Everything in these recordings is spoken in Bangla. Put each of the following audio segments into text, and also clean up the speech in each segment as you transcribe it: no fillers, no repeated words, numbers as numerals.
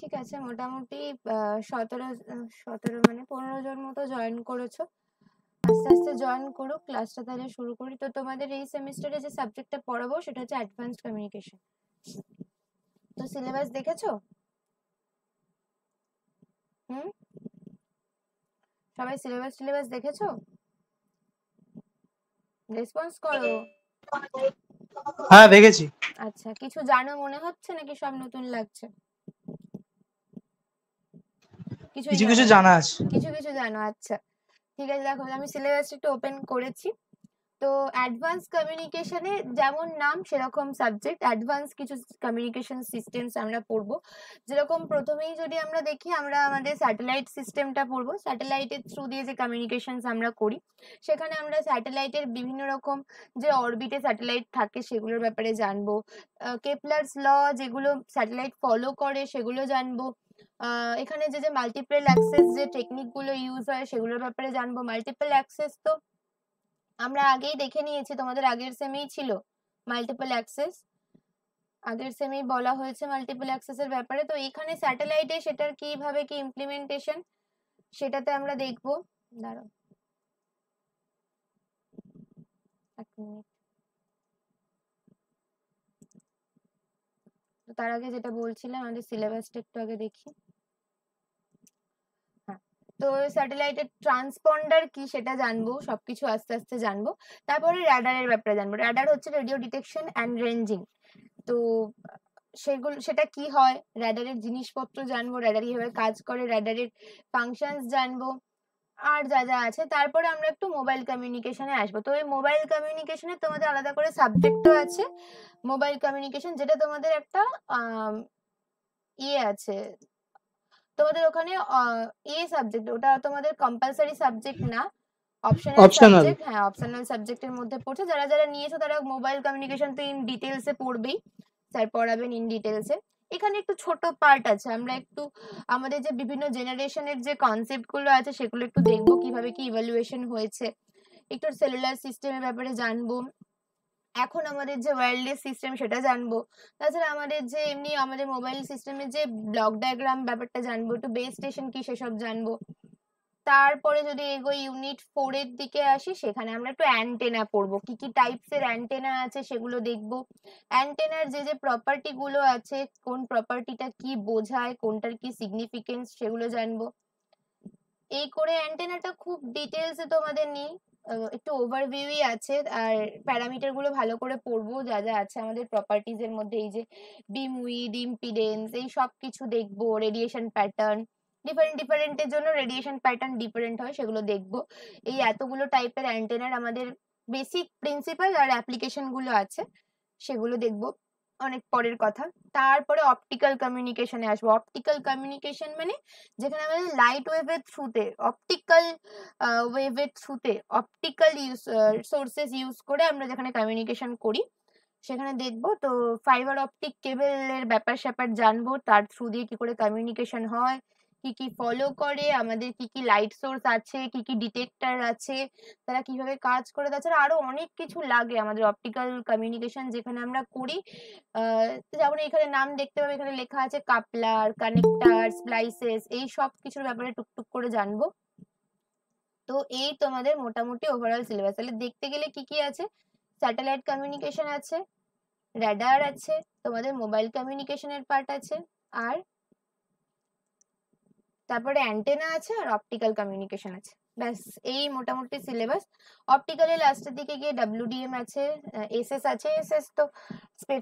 ঠিক আছে, মোটামুটি 17 মানে 15 জন মতো জয়েন করেছো। আস্তে আস্তে জয়েন করো, ক্লাসটা তাহলে শুরু করি। তো তোমাদের এই সেমিস্টারে যে সাবজেক্টটা পড়াবো সেটা হচ্ছে অ্যাডভান্সড কমিউনিকেশন। তো সিলেবাস দেখেছো? হুম, সবাই সিলেবাস দেখেছো? রেসপন্স করো। হ্যাঁ দেখেছি। আচ্ছা, কিছু জানো মনে হচ্ছে নাকি সব নতুন লাগছে? কিছুই কিছু জানো কিছু না? জানা আছে। কিছু কিছু জানো, আচ্ছা ঠিক আছে। দেখো আমি সিলেবাসটা একটু ওপেন করেছি। তো অ্যাডভান্স কমিউনিকেশনে যেমন নাম সেরকম সাবজেক্ট, অ্যাডভান্স কিছু কমিউনিকেশন সিস্টেমস আমরা পড়বো। যেরকম প্রথমেই যদি আমরা দেখি, আমরা আমাদের স্যাটেলাইট সিস্টেমটা পড়বো। স্যাটেলাইটের থ্রু দিয়ে যে কমিউনিকেশনস আমরা করি, সেখানে আমরা স্যাটেলাইটের বিভিন্ন রকম যে অরবিটে স্যাটেলাইট থাকে সেগুলোর ব্যাপারে জানবো। কেপলারস ল যেগুলো স্যাটেলাইট ফলো করে সেগুলো জানবো। এখানে যে মাল্টিপল অ্যাক্সেস যে টেকনিক গুলো ইউজ হয় সেগুলোর ব্যাপারে জানবো। মাল্টিপল অ্যাক্সেস তো আমরা আগেই দেখে নিয়েছি, তোমাদের আগের সেমেই ছিল মাল্টিপল অ্যাক্সেস, আগের সেমেই বলা হয়েছে মাল্টিপল অ্যাক্সেস এর ব্যাপারে। তো এখানে স্যাটেলাইটে সেটার কিভাবে কি ইমপ্লিমেন্টেশন সেটাতে আমরা দেখবো। দাঁড়াও এক মিনিট। তো তার আগে যেটা বলছিলাম, আমাদের সিলেবাসটা একটু আগে দেখি। হ্যাঁ, তো স্যাটেলাইটের ট্রান্সপন্ডার কি সেটা জানবো, সবকিছু আস্তে আস্তে জানবো। তারপরে র্যাডারের ব্যাপারে জানবো। র্যাডার হচ্ছে রেডিও ডিটেকশন অ্যান্ড রেঞ্জিং। তো সেটা কি হয়, র্যাডারের জিনিসপত্র জানবো, র্যাডার কিভাবে কাজ করে, র্যাডারের ফাংশনস জানবো, আর যা যা আছে। তারপরে আমরা একটু মোবাইল কমিউনিকেশনে আসবো। তো এই মোবাইল কমিউনিকেশনে তোমাদের আলাদা করে সাবজেক্টও আছে, মোবাইল কমিউনিকেশন, যেটা তোমাদের একটা ইয়ে আছে, তোমাদের ওখানে সাবজেক্ট, ওটা তোমাদের কম্পালসারি সাবজেক্ট না, অপশনাল অপশনাল। সাবজেক্ট। হ্যাঁ, অপশনাল সাবজেক্টের মধ্যে পড়ছে। যারা যারা নিয়েছো তারা মোবাইল কমিউনিকেশন তো ইন ডিটেলসে পড়বেই, স্যার পড়াবেন ইন ডিটেলসে। এখানে একটু ছোট পার্ট আছে, আমরা একটু আমাদের যে বিভিন্ন জেনারেশনের যে কনসেপ্ট গুলো আছে সেগুলো একটু দেখবো, কিভাবে কি ইভ্যালুয়েশন হয়েছে। একটু সেলুলার সিস্টেমের ব্যাপারে জানবো, এখন আমাদের যে ওয়্যারলেস সিস্টেম সেটা জানবো। তাছাড়া আমাদের যে এমনি আমাদের মোবাইল সিস্টেমের যে ব্লক ডায়াগ্রাম ব্যাপারটা জানবো, একটু বেস স্টেশন কি সেসব জানবো। তারপরে যদি এগোই ইউনিট 4 এর দিকে আসি, সেখানে আমরা একটু অ্যান্টেনা পড়বো, কি কি টাইপস এর অ্যান্টেনা আছে সেগুলো দেখবো। অ্যান্টেনার যে প্রপার্টি গুলো আছে, কোন প্রপার্টিটা কি বোঝায়, কোনটার কি সিগনিফিকেন্স, সেগুলো জানবো। এই করে অ্যান্টেনাটা খুব ডিটেলসে তোমাদের নেই, একটু ওভারভিউই আছে। আর প্যারামিটার গুলো ভালো করে পড়বো, যা যা আছে আমাদের প্রপার্টিজ এর মধ্যে, এই যে বিম উইড, ইম্পিডেন্স, এই সব কিছু দেখবো। রেডিয়েশন প্যাটার্ন, ডিফারেন্টের জন্য রেডিয়েশন প্যাটার্ন ডিফারেন্ট হয়, সেগুলো দেখবো। এই এতগুলো টাইপের অ্যান্টেনার আমাদের বেসিক, প্রিন্সিপাল আর অ্যাপ্লিকেশন গুলো আছে, সেগুলো দেখবো, অনেক পরের কথা। তারপরে অপটিক্যাল কমিউনিকেশনে আসবো। অপটিক্যাল কমিউনিকেশন মানে যেখানে আমাদের লাইট ওয়েভের থ্রুতে, অপটিক্যাল ওয়েভের থ্রুতে, অপটিক্যাল সোর্সেস ইউজ করে আমরা যেখানে কমিউনিকেশন করি সেখানে দেখবো। তো ফাইবার অপটিক কেবলের ব্যাপার স্যাপার জানবো, তার থ্রু দিয়ে কি করে কমিউনিকেশন হয়, কি কি ফলো করে, আমাদের কি কি লাইট সোর্স আছে, কি কি ডিটেক্টর আছে, তারা কিভাবে কাজ করে। তাছাড়া আরো অনেক কিছু লাগে আমাদের অপটিক্যাল কমিউনিকেশন যেখানে আমরা করি। যেমন এখানে নাম দেখতে পাবে, এখানে লেখা আছে কাপলার, কানেক্টার, স্প্লাইসেস, এই সব কিছুর ব্যাপারে টুকটুক করে জানবো। তো এই তোমাদের মোটামুটি ওভারঅল সিলেবাস। তাহলে দেখতে গেলে কি কি আছে, স্যাটেলাইট কমিউনিকেশন আছে, র্যাডার আছে, তোমাদের মোবাইল কমিউনিকেশনের পার্ট আছে, আর তারপরে অ্যান্টেনা আছে, আর অপটিক্যাল কমিউনিকেশন আছে। ব্যাস, এই মোটামুটি সিলেবাস। অপটিক্যালের লাস্টের দিকে গিয়ে ডাব্লিউডিএম আছে, এসএস আছে। এসএস তো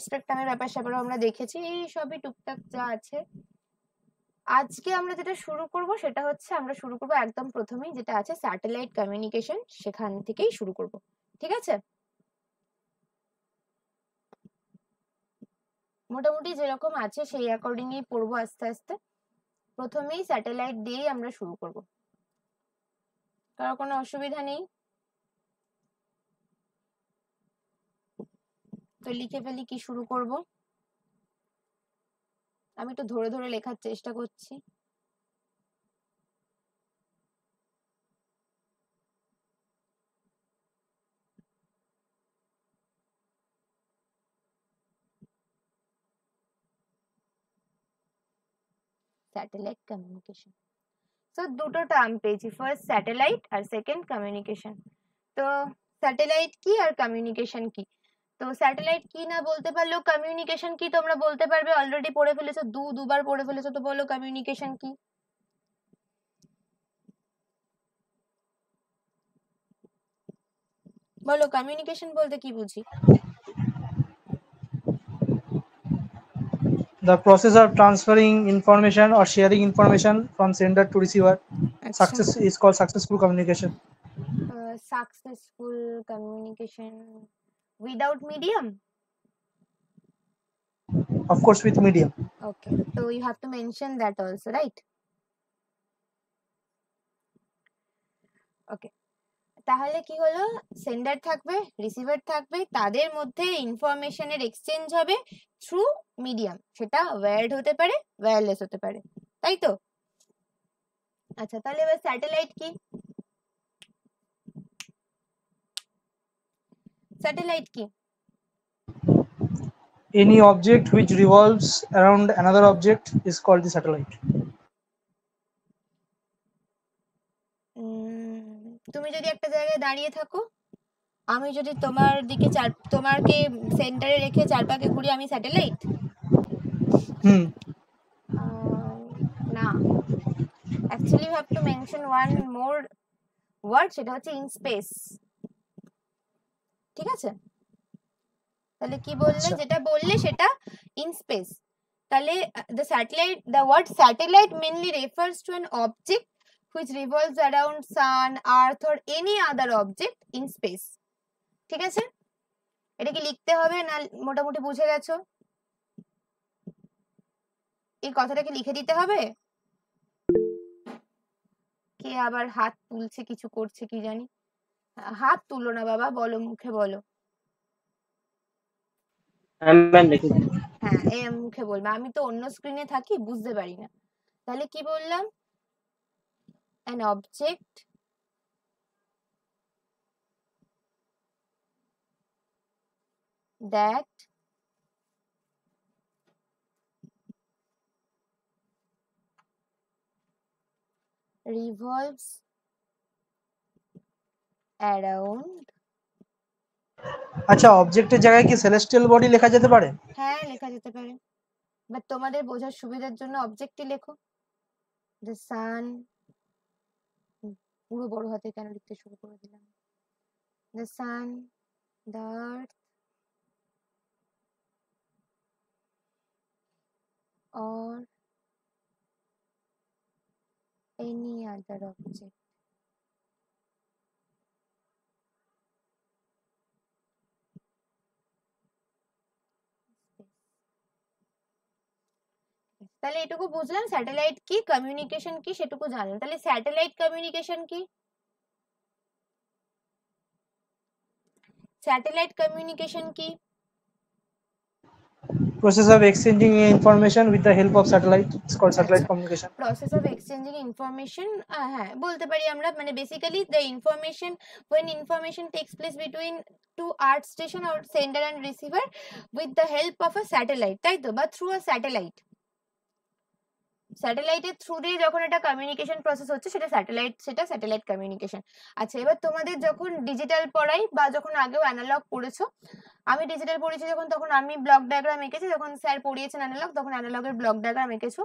স্পেকট্রামের ব্যাপার স্যাপারও আমরা দেখেছি, এই সবই টুকটাক যা আছে। আজকে আমরা যেটা শুরু করব সেটা হচ্ছে, আমরা শুরু করব একদম প্রথমেই যেটা আছে স্যাটেলাইট কমিউনিকেশন, সেখান থেকেই শুরু করব, ঠিক আছে? মোটামুটি যেরকম আছে সেই অ্যাকর্ডিংই পড়বো আস্তে আস্তে। প্রথমেই স্যাটেলাইট দিয়েই আমরা শুরু করব, কারো কোনো অসুবিধা নেই? তো লিখে ফেলি কি শুরু করব। আমি একটু ধরে ধরে লেখার চেষ্টা করছি। Satellite communication. তো দুটো টার্ম পেয়েছি, ফার্স্ট স্যাটেলাইট আর সেকেন্ড কমিউনিকেশন। তো স্যাটেলাইট কি আর কমিউনিকেশন কি? তো স্যাটেলাইট কি না বলতে পারলেও কমিউনিকেশন কি তোমরা বলতে পারবে, অলরেডি পড়ে ফেলেছো, দুবার পড়ে ফেলেছো, তো বলো কমিউনিকেশন কি? বলো কমিউনিকেশন বলতে কি বুঝি? The process of transferring information or sharing information from sender to receiver. Success is called successful communication. Successful communication without medium? Of course, with medium. Okay, so you have to mention that also, right? Okay, তাহলে কি হলো, সেন্ডার থাকবে, রিসিভার থাকবে, তাদের মধ্যে ইনফরমেশনের এক্সচেঞ্জ হবে থ্রু মিডিয়াম, সেটা ওয়্যার্ড হতে পারে, ওয়্যারলেস হতে পারে, তাই তো? আচ্ছা, তাহলে এবার স্যাটেলাইট কি? স্যাটেলাইট কি? Any object which revolves around another object is called the satellite. তুমি যদি একটা জায়গায় দাঁড়িয়ে থাকো, আমি যদি তোমার দিকে তোমাকে সেন্টারে রেখে চারপাকে ঘুরি, আমি স্যাটেলাইট? না, actually you have to mention one more word, সেটা হচ্ছে ইন স্পেস। ঠিক আছে, তাহলে কি বললে, যেটা বললে সেটা ইন স্পেস। তাহলে the word satellite mainly refers to an object which revolves around sun, earth or any other object in space. ঠিক আছে, এটা কি লিখতে হবে না মোটামুটি বুঝে গেছো? এই কথাটাকে লিখে দিতে হবে? কে আবার হাত তুলছে, কিছু করছে কি জানি? হাত তুলো না বাবা, বলো, মুখে বলো। হ্যাঁ, মুখে বলবে, আমি তো অন্য স্ক্রিনে থাকি, বুঝতে পারি না। তাহলে কি বললাম, an object that revolves around। আচ্ছা, অবজেক্টের জায়গায় কি সেলেস্টিয়াল বডি লেখা যেতে পারে? হ্যাঁ, লেখা যেতে পারে, বাট তোমাদের বোঝার সুবিধার জন্য অবজেক্টই লেখো। দ্য সান, পুরো বড় হাতে কেন লিখতে শুরু করে দিলাম? The sun, the earth or any other object. তাহলে এটুকু বুঝলাম স্যাটেলাইট কি, কমিউনিকেশন কি সেটুকু জানলাম। তাহলে স্যাটেলাইট কমিউনিকেশন কি? স্যাটেলাইট কমিউনিকেশন কি? Process of exchanging information with the help of satellite. It's called satellite communication. Process of exchanging information, হ্যাঁ বলতে পারি আমরা, মানে basically the information, when information takes place between two earth station or sender and receiver with the help of a satellite, তাই তো, বা through a satellite। স্যাটেলাইটের থ্রু দিয়ে যখন এটা কমিউনিকেশন প্রসেস হচ্ছে, সেটা স্যাটেলাইট কমিউনিকেশন। আচ্ছা, এবার তোমাদের যখন ডিজিটাল পড়াই বা যখন আগেও অ্যানালগ পড়েছো, আমি ডিজিটাল পড়েছি যখন, তখন আমি ব্লক ডায়াগ্রাম এঁকেছি, যখন স্যার পড়িয়েছেন অ্যানালগ, তখন অ্যানালগের ব্লক ডায়াগ্রাম এঁকেছো,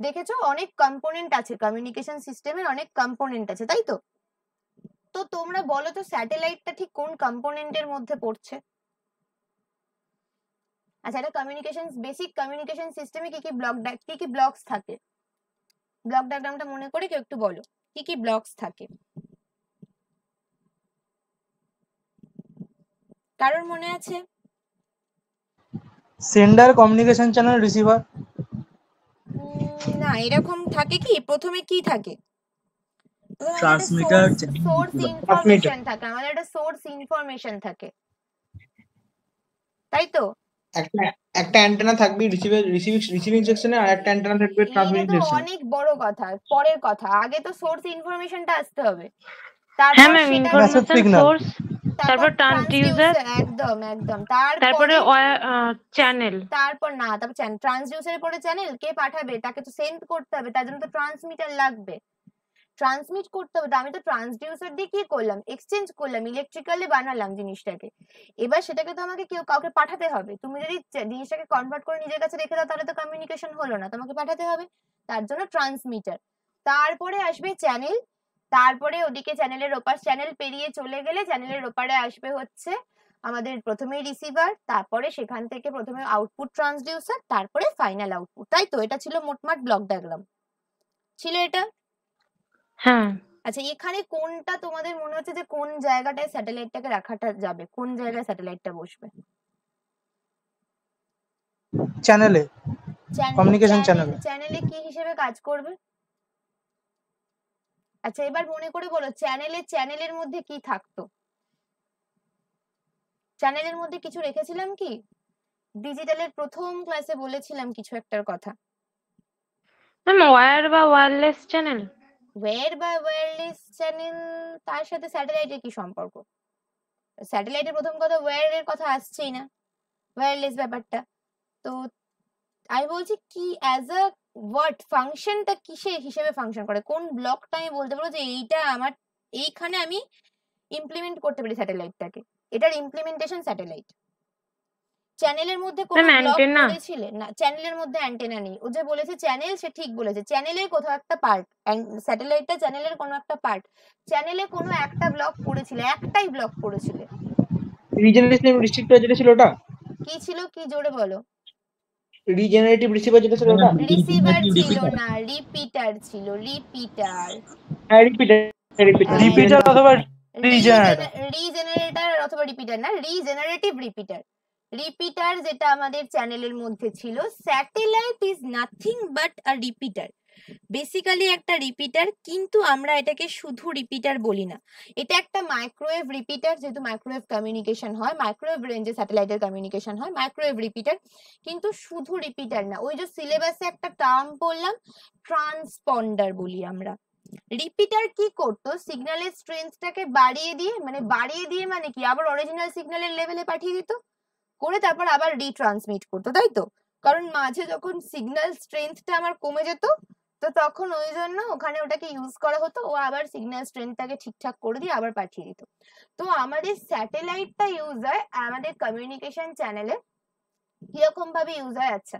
দেখেছো অনেক কম্পোনেন্ট আছে, কমিউনিকেশন সিস্টেমের অনেক কম্পোনেন্ট আছে, তাই তো? তো তোমরা বলো তো স্যাটেলাইটটা ঠিক কোন কম্পোনেন্টের মধ্যে পড়ছে? আচ্ছা, এটা কমিউনিকেশন, বেসিক কমিউনিকেশন সিস্টেমে কি কি ব্লকস থাকে? ব্লক ডায়াগ্রামটা মনে করে কেউ একটু বলো, কি কি ব্লকস থাকে? কারোর মনে আছে? Sender, communication channel, receiver. না, এরকম থাকে কি, প্রথমে কি থাকে? ট্রান্সমিটার, সোর্স ইনফরমেশন থাকে, আমাদের একটা সোর্স ইনফরমেশন থাকে, তাই তো? একটা অ্যান্টেনা থাকবে রিসিভিং সেকশনে, আর একটা অ্যান্টেনা থাকবে ট্রান্সমিটিং সেকশনে। অনেক বড় কথা, পরের কথা, আগে তো সোর্স ইনফরমেশনটা আসতে হবে, হ্যাঁ ম্যাম, ইনফরমেশন সোর্স। তারপর ট্রান্সডিউসার, একদম একদম। তারপরে তারপরে চ্যানেল। তারপর না, তারপর ট্রান্সডিউসারের পরে চ্যানেল কে পাঠাবে, তাকে তো সেন্ড করতে হবে, তার জন্য তো ট্রান্সমিটার লাগবে, ট্রান্সমিট করতে হবে। তো আমি তো ট্রান্সডিউসার দিয়ে কি করলাম, এক্সচেঞ্জ করলাম, ইলেকট্রিক্যালি বানালাম জিনিসটাকে। এবার সেটাকে তো আমাকে কাউকে পাঠাতে হবে। তুমি যদি জিনিসটাকে কনভার্ট করে নিজের কাছে রেখে দাও তাহলে তো কমিউনিকেশন হলো না, তোমাকে পাঠাতে হবে, তার জন্য ট্রান্সমিটার। তারপরে আসবে চ্যানেল, তারপরে ওদিকে চ্যানেলের ওপার, চ্যানেল পেরিয়ে চলে গেলে চ্যানেলের ওপারে আসবে হচ্ছে আমাদের প্রথমে রিসিভার, তারপরে সেখান থেকে প্রথমে আউটপুট ট্রান্সডিউসার, তারপরে ফাইনাল আউটপুট। তাই তো, এটা ছিল মোটমাট ব্লক ডায়াগ্রাম, ছিল এটা। হ্যাঁ, আচ্ছা, এখানে কোনটা তোমাদের মনে হচ্ছে যে কোন জায়গাটায় স্যাটেলাইটটাকে রাখাটা যাবে, কোন জায়গায় স্যাটেলাইটটা বসবে? চ্যানেলে, কমিউনিকেশন চ্যানেলে। চ্যানেলে কি হিসেবে কাজ করবে? আচ্ছা, এবার মনে করে বলো, চ্যানেলের মধ্যে কি থাকতো? চ্যানেলের মধ্যে কিছু রেখেছিলাম কি? ডিজিটালের প্রথম ক্লাসে বলেছিলাম কিছু একটার কথা। ওয়্যার বা ওয়্যারলেস চ্যানেল। ওয়্যার বা ওয়্যারলেস চ্যানেল, তার সাথে স্যাটেলাইটের কি সম্পর্ক? স্যাটেলাইটের প্রথম কথা ওয়্যারের কথা আসছেই না, ওয়্যারলেস ব্যাপারটা। তো আমি বলছি কি অ্যাজ আ ওয়ার্ড ফাংশনটা কিসে হিসেবে ফাংশন করে, কোন ব্লকটা আমি বলতে পারবো যে এইটা আমার, এইখানে আমি ইমপ্লিমেন্ট করতে পারি স্যাটেলাইটটাকে, এটার ইমপ্লিমেন্টেশন স্যাটেলাইট। চ্যানেলের মধ্যে কোনো ব্লক করেছিলে না, চ্যানেলের মধ্যে অ্যান্টেনা নেই। ও যে বলেছে চ্যানেল, সে ঠিক বলেছে, চ্যানেলের কোথাও একটা পার্ট, স্যাটেলাইটটা চ্যানেলের কোনো একটা পার্ট। চ্যানেলে কোনো একটা ব্লক করেছিলে, একটাই ব্লক করেছিলে। রিজেনারেটিভ রিসিভার যেটা ছিল ওটা কি ছিল, কি জোরে বলো? রিজেনারেটিভ রিসিভার যেটা ছিল ওটা, রিসিভার ছিল না, রিপিটার ছিল, রিপিটার। হ্যাঁ রিপিটার অথবা রিজেনারেটর। রিজেনারেটর অথবা রিপিটার না, রিজেনারেটিভ রিপিটার। রিপিটার যেটা আমাদের চ্যানেলের মধ্যে ছিল। Satellite is nothing but a repeater, basically একটা রিপিটার, কিন্তু আমরা এটাকে শুধু রিপিটার বলি না, এটা একটা মাইক্রোওয়েভ রিপিটার, যেহেতু মাইক্রোওয়েভ কমিউনিকেশন হয়, মাইক্রোওয়েভ রেঞ্জে স্যাটেলাইটের কমিউনিকেশন হয়, মাইক্রোওয়েভ রিপিটার। কিন্তু শুধু রিপিটার না, ওই যে সিলেবাসে একটা টার্ম বললাম, ট্রান্সপন্ডার বলি আমরা। রিপিটার কি করতো, সিগন্যালের স্ট্রেংথটাকে বাড়িয়ে দিয়ে মানে কি, আবার অরিজিনাল সিগন্যালের লেভেলে পাঠিয়ে দিত, করে তারপর আবার রিট্রান্সমিট করতো, তাই তো? কারণ মাঝে যখন সিগন্যাল স্ট্রেংথটা আমার কমে যেত, তো তখন ওই জন্য ওখানে ওটাকে ইউজ করা হতো, ও আবার সিগন্যাল স্ট্রেংথটাকে ঠিকঠাক করে দিয়ে আবার পাঠিয়ে দিত। তো আমাদের স্যাটেলাইটটা ইউজ হয় আমাদের কমিউনিকেশন চ্যানেলে কিরকম ভাবে ইউজ হয়? আচ্ছা,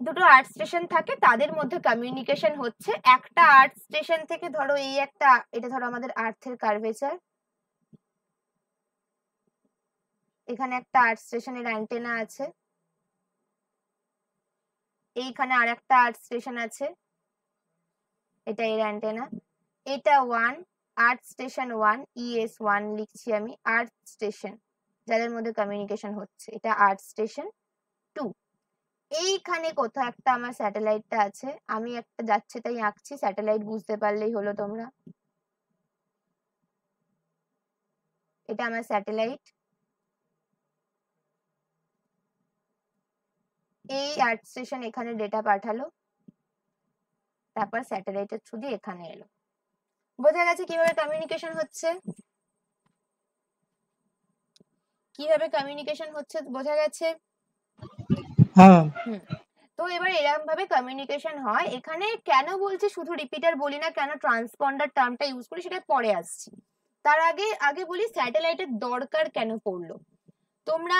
দুটো আর্থ স্টেশন থাকে, তাদের মধ্যে কমিউনিকেশন হচ্ছে। একটা আর্থ স্টেশন থেকে ধরো এই একটা, এটা ধরো আমাদের আর্থের কার্ভেচার, এখানে একটা আর্থ স্টেশনের অ্যান্টেনা আছে, এইখানে আর একটা আর্থ স্টেশন আছে, এটা এর অ্যান্টেনা। এটা 1 আর্থ স্টেশন 1, ES1 লিখছি আমি, আর্থ স্টেশন যাদের মধ্যে কমিউনিকেশন হচ্ছে। এটা আর্থ স্টেশন 2। এইখানে কোথাও একটা আমার স্যাটেলাইটটা আছে, আমি একটা যাচ্ছে তাই আঁকছি, স্যাটেলাইট বুঝতে পারলেই হলো তোমরা। এটা আমার স্যাটেলাইট, এই আর্থ স্টেশন এখানে ডেটা পাঠালো, তারপর স্যাটেলাইটের থ্রু দিয়ে এখানে এলো। বোঝা গেছে কিভাবে কমিউনিকেশন হচ্ছে? কিভাবে কমিউনিকেশন হচ্ছে বোঝা গেছে? হ্যাঁ। তো এবার এরকম ভাবে কমিউনিকেশন হয়। এখানে কেন বলছি শুধু রিপিটার বলি না, কেন ট্রান্সপন্ডার টার্মটা ইউজ করি সেটা পরে আসছি। তার আগে বলি স্যাটেলাইটের দরকার কেন পড়লো। তোমরা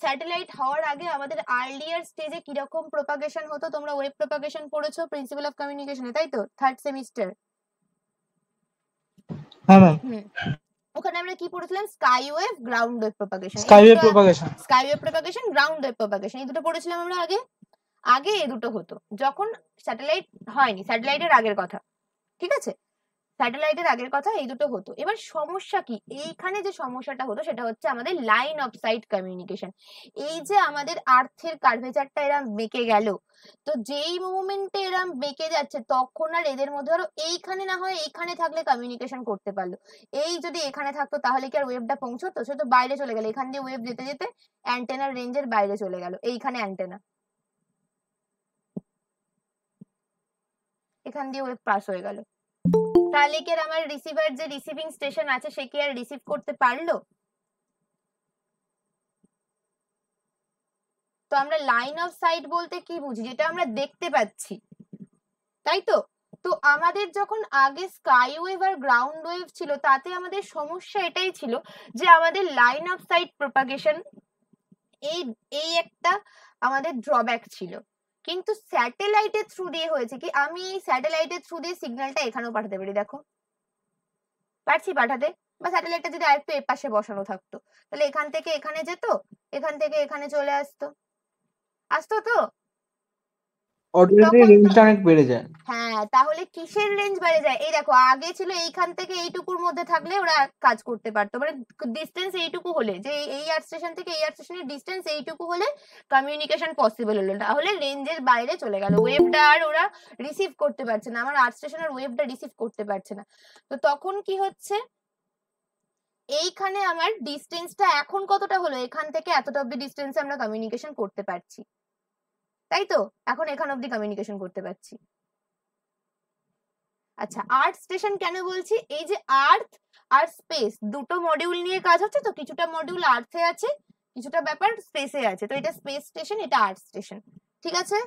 স্যাটেলাইট হওয়ার আগে আমাদের আর্লিয়ার স্টেজে কিরকম প্রপাগেশন হতো, তোমরা ওয়েভ প্রপাগেশন পড়েছো প্রিন্সিপাল অফ কমিউনিকেশনে, তাই তো? 3rd semester. হ্যাঁ ম্যাম। ওখানে আমরা কি পড়েছিলাম? Sky wave, ground wave propagation. Sky wave propagation, ground wave propagation, এই দুটো পড়েছিলাম আমরা আগে এই দুটো হতো যখন স্যাটেলাইট হয়নি, স্যাটেলাইটের আগের কথা, ঠিক আছে? স্যাটেলাইটের আগের কথা এই দুটো হতো। এবার সমস্যা কি, এইখানে যে সমস্যাটা হতো সেটা হচ্ছে আমাদের লাইন অফ সাইট কমিউনিকেশন। এই যে আমাদের আর্থের কার্ভেচারটা এরম বেঁকে গেল, তো যেই মুভমেন্টে এরম বেঁকে যাচ্ছে তখন আর এদের মধ্যে ধরো এইখানে না হয় এইখানে থাকলে কমিউনিকেশন করতে পারলো, এই যদি এখানে থাকতো তাহলে কি আর ওয়েভটা পৌঁছতো? সে তো বাইরে চলে গেল, এখান দিয়ে ওয়েভ যেতে যেতে অ্যান্টেনার রেঞ্জের বাইরে চলে গেল, এইখানে অ্যান্টেনা, এখান দিয়ে ওয়েভ পাস হয়ে গেল। তাহলে কি আর আমার রিসিভার যে রিসিভিং স্টেশন আছে সে কি আর রিসিভ করতে পারলো? তো আমরা লাইন অফ সাইট বলতে কি বুঝি? যেটা আমরা দেখতে পাচ্ছি, তাই তো? তো আমাদের যখন আগে স্কাই ওয়েভ আর গ্রাউন্ড ওয়েভ ছিল, তাতে আমাদের সমস্যা এটাই ছিল যে আমাদের লাইন অফ সাইট প্রপাগেশন এই এই একটা আমাদের ড্রব্যাক ছিল। কিন্তু স্যাটেলাইটের থ্রু দিয়ে হয়েছে কি, আমি এই স্যাটেলাইটের থ্রু দিয়ে সিগন্যালটা এখানেও পাঠাতে পারি, দেখো পারছি পাঠাতে। বা স্যাটেলাইটটা যদি আরেকটু এর পাশে বসানো থাকতো, তাহলে এখান থেকে এখানে যেত, এখান থেকে এখানে চলে আসতো, আসতো তো। অডিওতে তখন রেঞ্জটা অনেক বেড়ে যায়। হ্যাঁ, তাহলে কিসের রেঞ্জ বেড়ে যায়? এই দেখো, আগে ছিল এইখান থেকে এইটুকুর মধ্যে থাকলে ওরা কাজ করতে পারতো, মানে ডিস্টেন্স এইটুকু হলে, যে এই আর্থ স্টেশন থেকে এই আর্থ স্টেশনের ডিস্টেন্স এইটুকু হলে কমিউনিকেশন পসিবল হলো, তাহলে রেঞ্জের বাইরে চলে গেল, ওয়েভটা আর ওরা রিসিভ করতে পারছে না, আমার আর্থ স্টেশনের ওয়েভটা রিসিভ করতে পারছে না। তো তখন কি হচ্ছে, এইখানে আমার ডিস্টেন্সটা এখন কতটা হলো, এখান থেকে এতটা অব্দি ডিস্টেন্সে আমরা কমিউনিকেশন করতে পারছি, তাই তো? এখন এখান অব্দি কমিউনিকেশন করতে পারছি। আচ্ছা, আর্থ স্টেশন কেন বলছি? এই যে আর্থ আর স্পেস দুটো মডিউল নিয়ে কাজ হচ্ছে, তো কিছুটা মডিউল আর্থে আছে, কিছুটা ব্যাপার স্পেসে আছে, তো এটা স্পেস স্টেশন, এটা আর্থ স্টেশন, ঠিক আছে?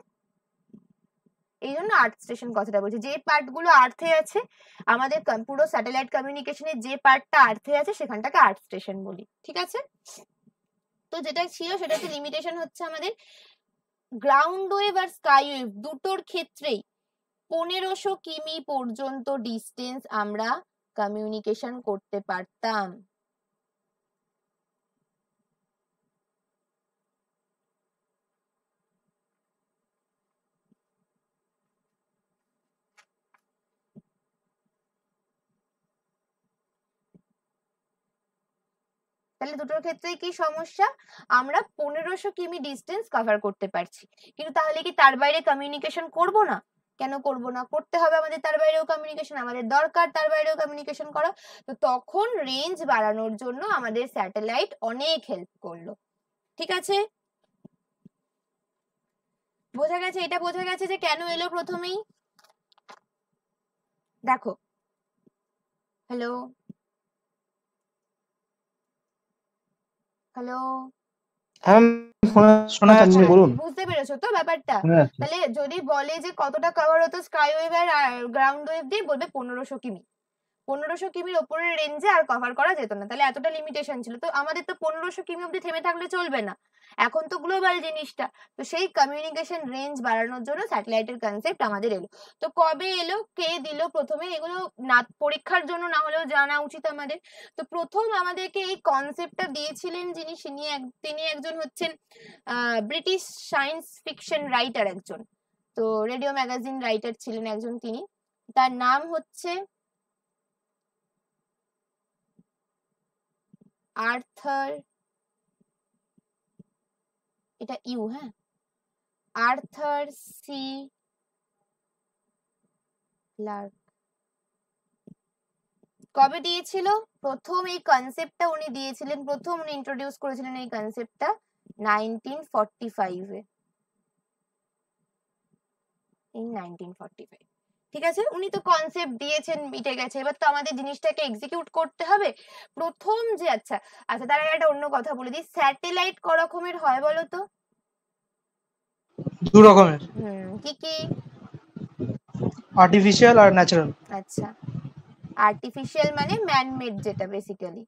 এই জন্য আর্থ স্টেশন কথাটা বলছি, যে পার্ট গুলো আর্থে আছে, আমাদের পুরো স্যাটেলাইট কমিউনিকেশনের যে পার্টটা আর্থে আছে সেখানটাকে আর্থ স্টেশন বলি, ঠিক আছে? তো যেটা ছিল সেটা হচ্ছে লিমিটেশন হচ্ছে আমাদের গ্রাউন্ড ওয়েভ আর স্কাই ওয়েভ দুটোর ক্ষেত্রেই 1500 কিমি পর্যন্ত ডিস্টেন্স আমরা কমিউনিকেশন করতে পারতাম। তাহলে দুটোর ক্ষেত্রেই কি সমস্যা? আমরা 1500 কিমি ডিস্টেন্স কভার করতে পারছি, কিন্তু তাহলে কি তার বাইরে কমিউনিকেশন করব না? কেন করব না? করতে হবে আমাদের, তার বাইরেও কমিউনিকেশন আমাদের দরকার, তার বাইরেও কমিউনিকেশন করা। তো তখন রেঞ্জ বাড়ানোর জন্য আমাদের স্যাটেলাইট অনেক হেল্প করলো, ঠিক আছে? বোঝা গেছে? এটা বোঝা গেছে যে কেন এলো প্রথমেই। দেখো, হ্যালো হ্যালো, হ্যাঁ শোনা যাচ্ছে। বলুন। বুঝতে পেরেছো তো ব্যাপারটা? শোনা যাচ্ছে। তাহলে যদি বলে যে কতটা কভার হতো স্কাই ওয়েভ আর গ্রাউন্ড ওয়েভ দিয়ে, বলবে 1500 কিমি। 1500 কিমির ওপরের রেঞ্জে আর কভার করা যেত না, তাহলে এতটা লিমিটেশন ছিল। তো আমাদের তো 1500 কিমি অব্দি থেমে থাকলে চলবে না, এখন তো গ্লোবাল জিনিসটা। তো সেই কমিউনিকেশন রেঞ্জ বাড়ানোর জন্য স্যাটেলাইটের কনসেপ্ট আমাদের এলো। তো কবে এলো, কে দিল প্রথমে? এগুলো না পরীক্ষার জন্য না হলেও জানা উচিত আমাদের। তো প্রথম আমাদেরকে এই কনসেপ্টটা দিয়েছিলেন যিনি, তিনি একজন হচ্ছেন ব্রিটিশ সায়েন্স ফিকশন রাইটার একজন, তো রেডিও ম্যাগাজিন রাইটার ছিলেন একজন তিনি। তার নাম হচ্ছে আর্থার, এটা ইউ, হ্যাঁ, আর্থার সি ক্লার্ক। কবে দিয়েছিল প্রথম এই কনসেপ্টটা? উনি দিয়েছিলেন প্রথম, উনি ইন্ট্রোডিউস করেছিলেন এই কনসেপ্টটা 1945 এ, ইন 1945, ঠিক আছে? উনি তো কনসেপ্ট দিয়েছেন, মিটে গেছে, এবার তো আমাদের জিনিসটাকে এক্সিকিউট করতে হবে। প্রথম যে, আচ্ছা আচ্ছা, তার আগে একটা অন্য কথা বলে দিই, স্যাটেলাইট ক রকমের হয় বলো তো? দু রকমের, কি কি? আর্টিফিশিয়াল আর ন্যাচারাল। আচ্ছা, আর্টিফিশিয়াল মানে ম্যান মেড, যেটা বেসিক্যালি,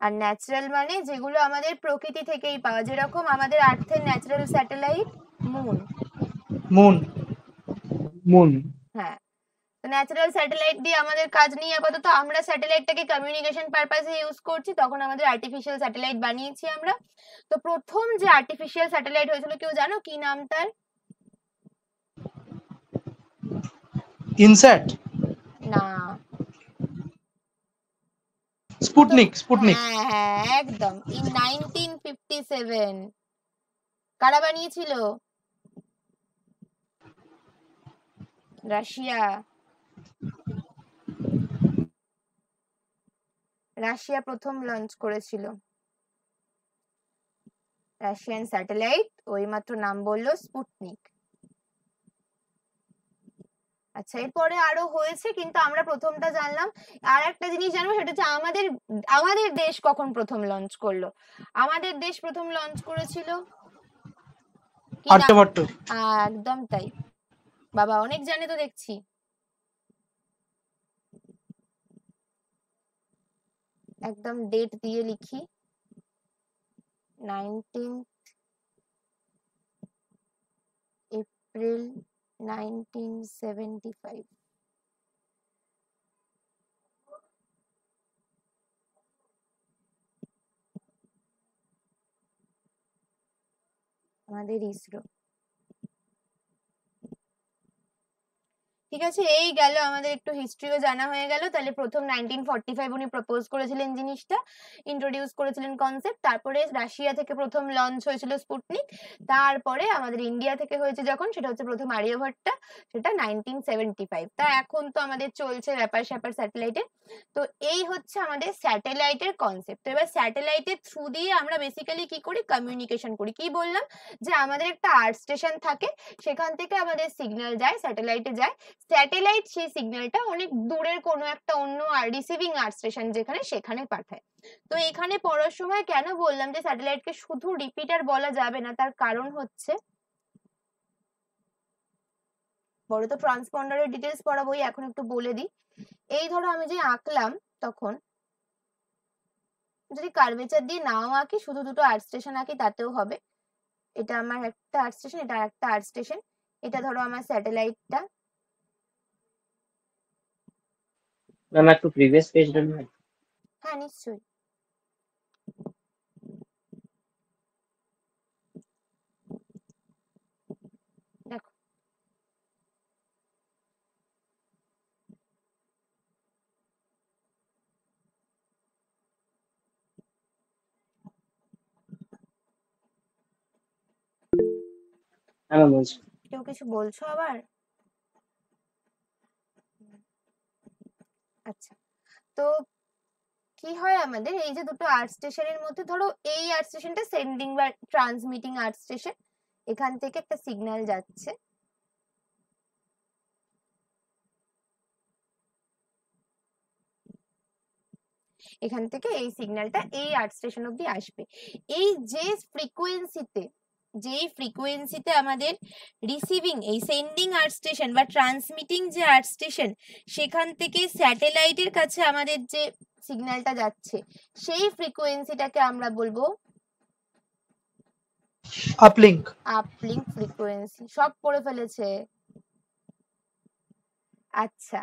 আর ন্যাচারাল মানে যেগুলো আমাদের প্রকৃতি থেকেই পাওয়া, যেরকম আমাদের আর্থের natural satellite moon. Moon. Moon. হ্যাঁ, তো ন্যাচারাল স্যাটেলাইট দিয়ে আমাদের কাজ নেই আপাতত, আমরা স্যাটেলাইটটাকে কমিউনিকেশন পারপাসে ইউজ করছি, তখন আমাদের আর্টিফিশিয়াল স্যাটেলাইট বানিয়েছি আমরা। তো প্রথম যে আর্টিফিশিয়াল স্যাটেলাইট হয়েছিল, কেউ জানো কি নাম তার? ইনস্যাট, না, স্পুটনিক। স্পুটনিক। হ্যাঁ হ্যাঁ একদম, ইন 1957। কারা বানিয়েছিল? রাশিয়া। রাশিয়া প্রথম লঞ্চ করেছিল রাশিয়ান স্যাটেলাইট, ওই মাত্র নাম বললো স্পুটনিক। আচ্ছা, এরপরে আরো হয়েছে, কিন্তু আমরা প্রথমটা জানলাম। আর একটা জিনিস জানবো, সেটা হচ্ছে আমাদের দেশ কখন প্রথম লঞ্চ করলো। আমাদের দেশ প্রথম লঞ্চ করেছিল কি না? আর্যভট্ট। একদম তাই। বাবা অনেক জানে তো দেখছি। একদম ডেট দিয়ে লিখি, 19 এপ্রিল 1975। আমাদের ইসরো। ঠিক আছে, এই গেল আমাদের একটু হিস্ট্রিও জানা হয়ে গেল। তাহলে প্রথম 1945 উনি প্রপোজ করেছিলেন জিনিসটা, ইন্ট্রোডিউস করেছিলেন কনসেপ্ট। তারপরে রাশিয়া থেকে প্রথম লঞ্চ হয়েছিল স্পুটনিক। তারপরে আমাদের ইন্ডিয়া থেকে হয়েছে যখন, সেটা হচ্ছে প্রথম আর্যভট্টা, সেটা 1975। তা এখন তো আমাদের চলছে ব্যাপার স্যাপার স্যাটেলাইটে। তো এই হচ্ছে আমাদের স্যাটেলাইটের কনসেপ্ট। তো এবার স্যাটেলাইটের থ্রু দিয়ে আমরা বেসিক্যালি কি করি, কমিউনিকেশন করি। কি বললাম, যে আমাদের একটা আর্থ স্টেশন থাকে, সেখান থেকে আমাদের সিগন্যাল যায়, স্যাটেলাইটে যায়। স্যাটেলাইট সেই সিগন্যালটা অনেক দূরের কোনো একটা অন্য রিসিভিং আর্থ স্টেশন যেখানে, সেখানে পাঠায়। তো এখানে পড়ার সময় কেন বললাম যে স্যাটেলাইটকে শুধু রিপিটার বলা যাবে না, তার কারণ হচ্ছে, বড় তো ট্রান্সপন্ডারের ডিটেলস পড়াবোই, এখন একটু বলে দিই। এই ধরো আমি যে আঁকলাম, তখন যদি কার্ভেচার দিয়ে নাও আঁকি, শুধু দুটো আর্থ স্টেশন আঁকি, তাতেও হবে। এটা আমার একটা আর্থ স্টেশন, এটা একটা আর্থ স্টেশন। এটা ধরো আমার স্যাটেলাইটটা। ম্যাম একটু প্রিভিয়াস পেজ দেবেন? হ্যাঁ নিশ্চয়ই। দেখো, হ্যাঁ ম্যাম বলছি। কেউ কিছু বলছো আবার? আচ্ছা, তো কি হয় আমাদের, এই যে দুটো আর্থ স্টেশনের মধ্যে, ধরো এই আর্থ স্টেশনটা সেন্ডিং বা ট্রান্সমিটিং আর্থ স্টেশন, এখান থেকে একটা সিগন্যাল যাচ্ছে। এখান থেকে এই সিগন্যালটা এই আর্থ স্টেশন অব্দি আসবে। এই যে ফ্রিকোয়েন্সিতে আমাদের রিসিভিং, এই সেন্ডিং আর্থ স্টেশন বা ট্রান্সমিটিং যে আর্থ স্টেশন, সেখান থেকে স্যাটেলাইটের কাছে আমাদের যে সিগন্যালটা যাচ্ছে, সেই ফ্রিকোয়েন্সিটাকে আমরা বলবো আপলিঙ্ক। Uplink frequency. সব পড়ে ফেলেছে। আচ্ছা,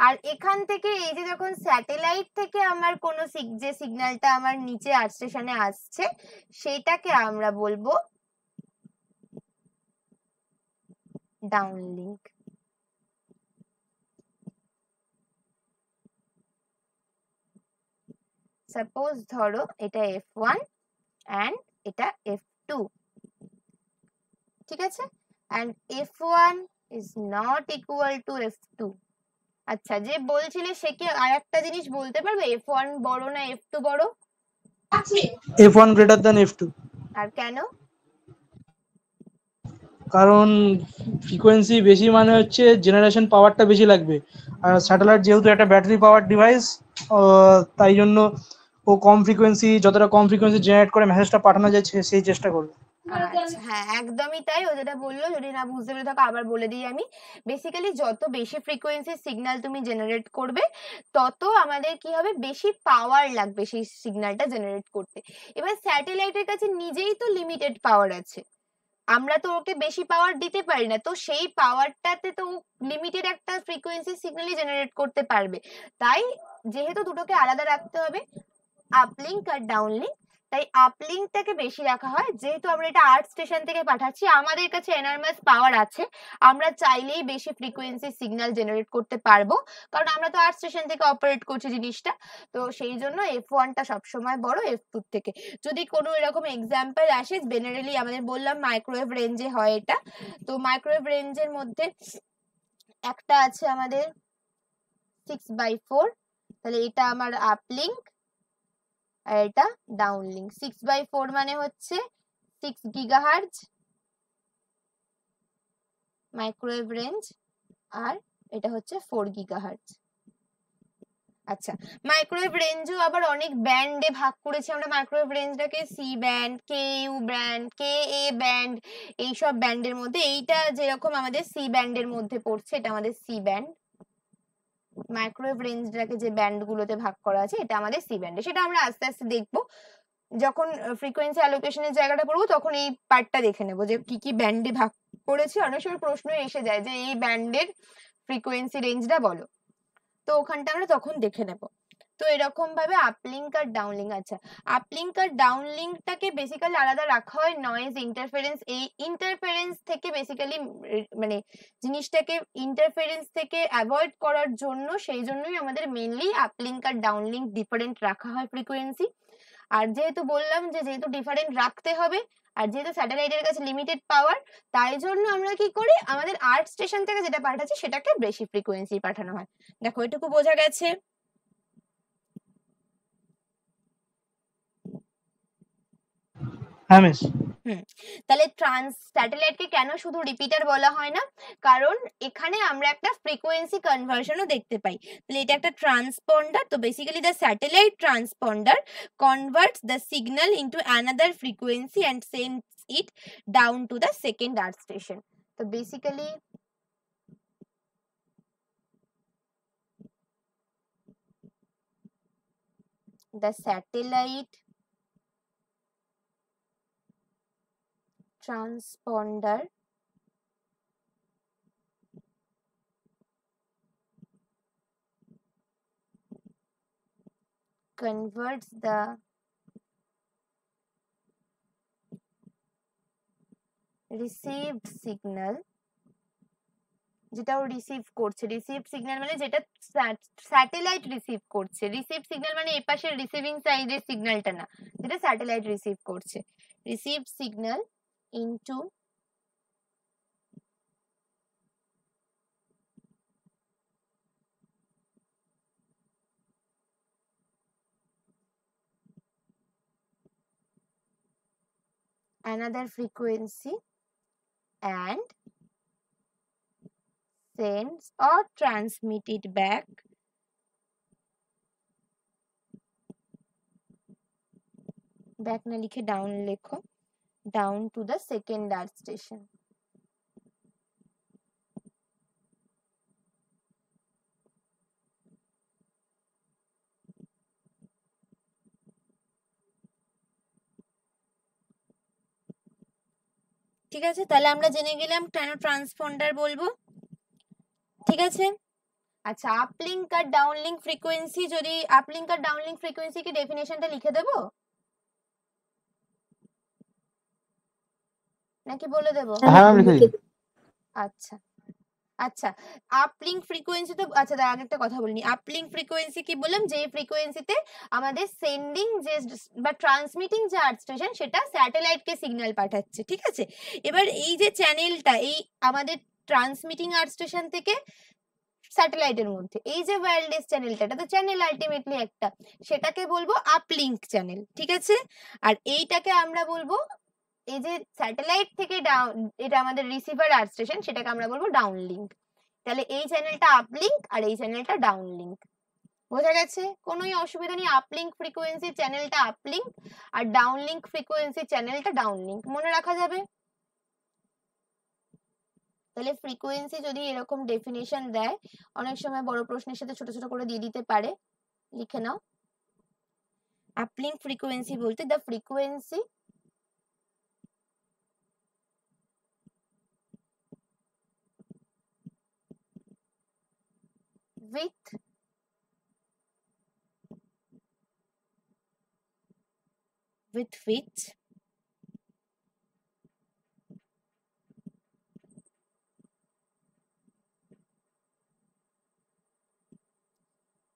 আর এখান থেকে এই যে যখন স্যাটেলাইট থেকে আমার কোনো যে সিগন্যালটা আমার নিচে আর্থ স্টেশনে আসছে, সেটাকে আমরা বলবো ডাউনলিঙ্ক। সাপোজ ধরো এটা F1 and এটা F2, ঠিক আছে, and F1 is not equal to F2। আচ্ছা, যে বলছিলে সে কি আর একটা জিনিস বলতে পারবে, F1 বড় না F2 বড়? F1 greater than F2। আর কেন? কারণ ফ্রিকোয়েন্সি বেশি মানে হচ্ছে জেনারেশন পাওয়ারটা বেশি লাগবে, আর স্যাটেলাইট যেহেতু একটা ব্যাটারি পাওয়ার ডিভাইস, তাই জন্য ও কম ফ্রিকোয়েন্সি, যতটা কম ফ্রিকোয়েন্সি জেনারেট করে মেসেজটা পাঠানো যায় সেই চেষ্টা করবে। আচ্ছা, হ্যাঁ একদমই তাই। ও যেটা বললো, যদি না বুঝতে পেরে থাকো আবার বলে দিই আমি। বেসিক্যালি যত বেশি ফ্রিকোয়েন্সির সিগন্যাল তুমি জেনারেট করবে, তত আমাদের কি হবে, বেশি পাওয়ার লাগবে সেই সিগন্যালটা জেনারেট করতে। এবার স্যাটেলাইটের কাছে নিজেই তো লিমিটেড পাওয়ার আছে, আমরা তো ওকে বেশি পাওয়ার দিতে পারি না, তো সেই পাওয়ারটাতে তো লিমিটেড একটা ফ্রিকোয়েন্সি সিগন্যালই জেনারেট করতে পারবে। তাই যেহেতু দুটোকে আলাদা রাখতে হবে, আপলিঙ্ক আর ডাউনলিঙ্ক, তাই আপলিঙ্কটাকে বেশি রাখা হয়। যেহেতু আমরা এটা আর্থ স্টেশন থেকে পাঠাচ্ছি, আমাদের কাছে এনর্মাস পাওয়ার আছে, আমরা চাইলেই বেশি ফ্রিকোয়েন্সি সিগন্যাল জেনারেট করতে পারবো, কারণ আমরা তো আর্থ স্টেশন থেকে অপারেট করছি জিনিসটা। তো সেই জন্য F1টা সবসময় বড় F2 থেকে। যদি কোনো এরকম এক্সাম্পল আসে, জেনারেলি আমাদের বললাম মাইক্রোওয়েভ রেঞ্জে হয় এটা। তো মাইক্রোওয়েভ রেঞ্জের মধ্যে একটা আছে আমাদের 6/4, তাহলে এটা আমার আপলিঙ্ক আর এটা ডাউনলিঙ্ক। 6/4 মানে হচ্ছে 6 গিগাহার্জ, মাইক্রোওয়েভ রেঞ্জ, আর এটা হচ্ছে 4 গিগাহার্টজ। আচ্ছা, মাইক্রোওয়েভ রেঞ্জও আবার অনেক ব্যান্ডে ভাগ করেছি আমরা। মাইক্রোওয়েভ রেঞ্জটাকে C band, K U band, K A band, এইসব ব্যান্ডের মধ্যে এইটা যেরকম আমাদের সি ব্যান্ডের মধ্যে পড়ছে, এটা আমাদের সি ব্যান্ড। মাইক্রোওয়েভ রেঞ্জটাকে যে ব্যান্ড গুলোতে ভাগ করা আছে এটা আমাদের সি ব্যান্ডে, সেটা আমরা আস্তে আস্তে দেখবো। যখন ফ্রিকোয়েন্সি অ্যালোকেশনের জায়গাটা পড়বো তখন এই পার্টটা দেখে নেবো যে কি কি ব্যান্ডে ভাগ করেছে। অনেক সময় প্রশ্ন এসে যায় যে এই ব্যান্ডের ফ্রিকোয়েন্সি রেঞ্জটা বলো, তো ওখানটা আমরা তখন দেখে নেব। তো এরকম ভাবে আপলিঙ্ক আর ডাউনলিঙ্ক। আচ্ছা, আপলিঙ্ক আর ডাউনলিঙ্কটাকে বেসিক্যালি আলাদা রাখা হয় নয়েজ ইন্টারফারেন্স, এই ইন্টারফারেন্স থেকে বেসিক্যালি মানে জিনিসটাকে ইন্টারফারেন্স থেকে অ্যাভয়েড করার জন্য, সেই জন্যই আমাদের মেইনলি আপলিঙ্ক আর ডাউনলিঙ্ক ডিফারেন্ট রাখা হয় ফ্রিকোয়েন্সি। আর যেহেতু বললাম যে যেহেতু ডিফারেন্ট রাখতে হবে, আর যেহেতু স্যাটেলাইটের কাছে লিমিটেড পাওয়ার, তাই জন্য আমরা কি করি, আমাদের আর্থ স্টেশন থেকে যেটা পাঠাচ্ছি সেটাকে বেশি ফ্রিকোয়েন্সি পাঠানো হয়। দেখো এটুকু বোঝা গেছে? হ্যাঁ মিস। তাহলে স্যাটেলাইটকে কেন শুধু রিপিটার বলা হয় না, কারণ এখানে আমরা একটা ফ্রিকোয়েন্সি কনভার্সনও দেখতে পাই। তাহলে এটা একটা ট্রান্সপন্ডার, তো basically the satellite transponder converts the signal into another frequency and sends it down to the second earth station. So basically the satellite transponder converts the received signal, যেটা ও রিসিভ করছে, রিসিভ সিগন্যাল মানে যেটা স্যাটেলাইট রিসিভ করছে, রিসিভ সিগন্যাল মানে এই পাশের রিসিভিং সাইডের সিগন্যালটা না, যেটা স্যাটেলাইট রিসিভ করছে, receive signal into another frequency and sends or transmit it back না লিখে ডাউন লেখো, down to the second earth station. ঠিক আছে, তাহলে আমরা জেনে গেলাম কেন ট্রান্সপন্ডার বলবো। ঠিক আছে, আচ্ছা আপলিঙ্ক আর ডাউনলিঙ্ক ফ্রিকোয়েন্সি, যদি আপলিঙ্ক আর ডাউনলিঙ্ক ফ্রিকোয়েন্সি কি ডেফিনেশনটা লিখে দেবো নাকি বলে দেবো? হ্যাঁ ম্যাম লিখে দিন। আচ্ছা আচ্ছা, আপলিঙ্ক ফ্রিকোয়েন্সি তো, আচ্ছা তার আগে একটা কথা বলিনি, আপলিঙ্ক ফ্রিকোয়েন্সি কি বললাম, যে ফ্রিকোয়েন্সিতে আমাদের সেন্ডিং যে বা ট্রান্সমিটিং যে আর্থ স্টেশন সেটা স্যাটেলাইটকে সিগন্যাল পাঠাচ্ছে। ঠিক আছে, এবার এই যে চ্যানেলটা, এই আমাদের ট্রান্সমিটিং আর্থ স্টেশন থেকে স্যাটেলাইটের মধ্যে এই যে ওয়্যারলেস চ্যানেলটা, এটা তো চ্যানেল আলটিমেটলি একটা, সেটাকে বলবো আপলিঙ্ক চ্যানেল। ঠিক আছে, আর এইটাকে আমরা বলবো, এই যে স্যাটেলাইট থেকে ডাউন, এটা আমাদের রিসিভার আর্থ স্টেশন, সেটাকে আমরা বলবো ডাউনলিঙ্ক। তাহলে এই চ্যানেলটা আপলিঙ্ক আর এই চ্যানেলটা ডাউনলিঙ্ক। বোঝা গেছে? কোনোই অসুবিধা নেই, আপলিঙ্ক ফ্রিকোয়েন্সি চ্যানেলটা আপলিঙ্ক আর ডাউনলিঙ্ক ফ্রিকোয়েন্সি চ্যানেলটা ডাউনলিঙ্ক, মনে রাখা যাবে। তাহলে ফ্রিকোয়েন্সি যদি এরকম ডেফিনেশন দেয়, অনেক সময় বড় প্রশ্নের সাথে ছোট ছোট করে দিয়ে দিতে পারে, লিখে নাও। আপলিঙ্ক ফ্রিকোয়েন্সি বলতে the frequency with which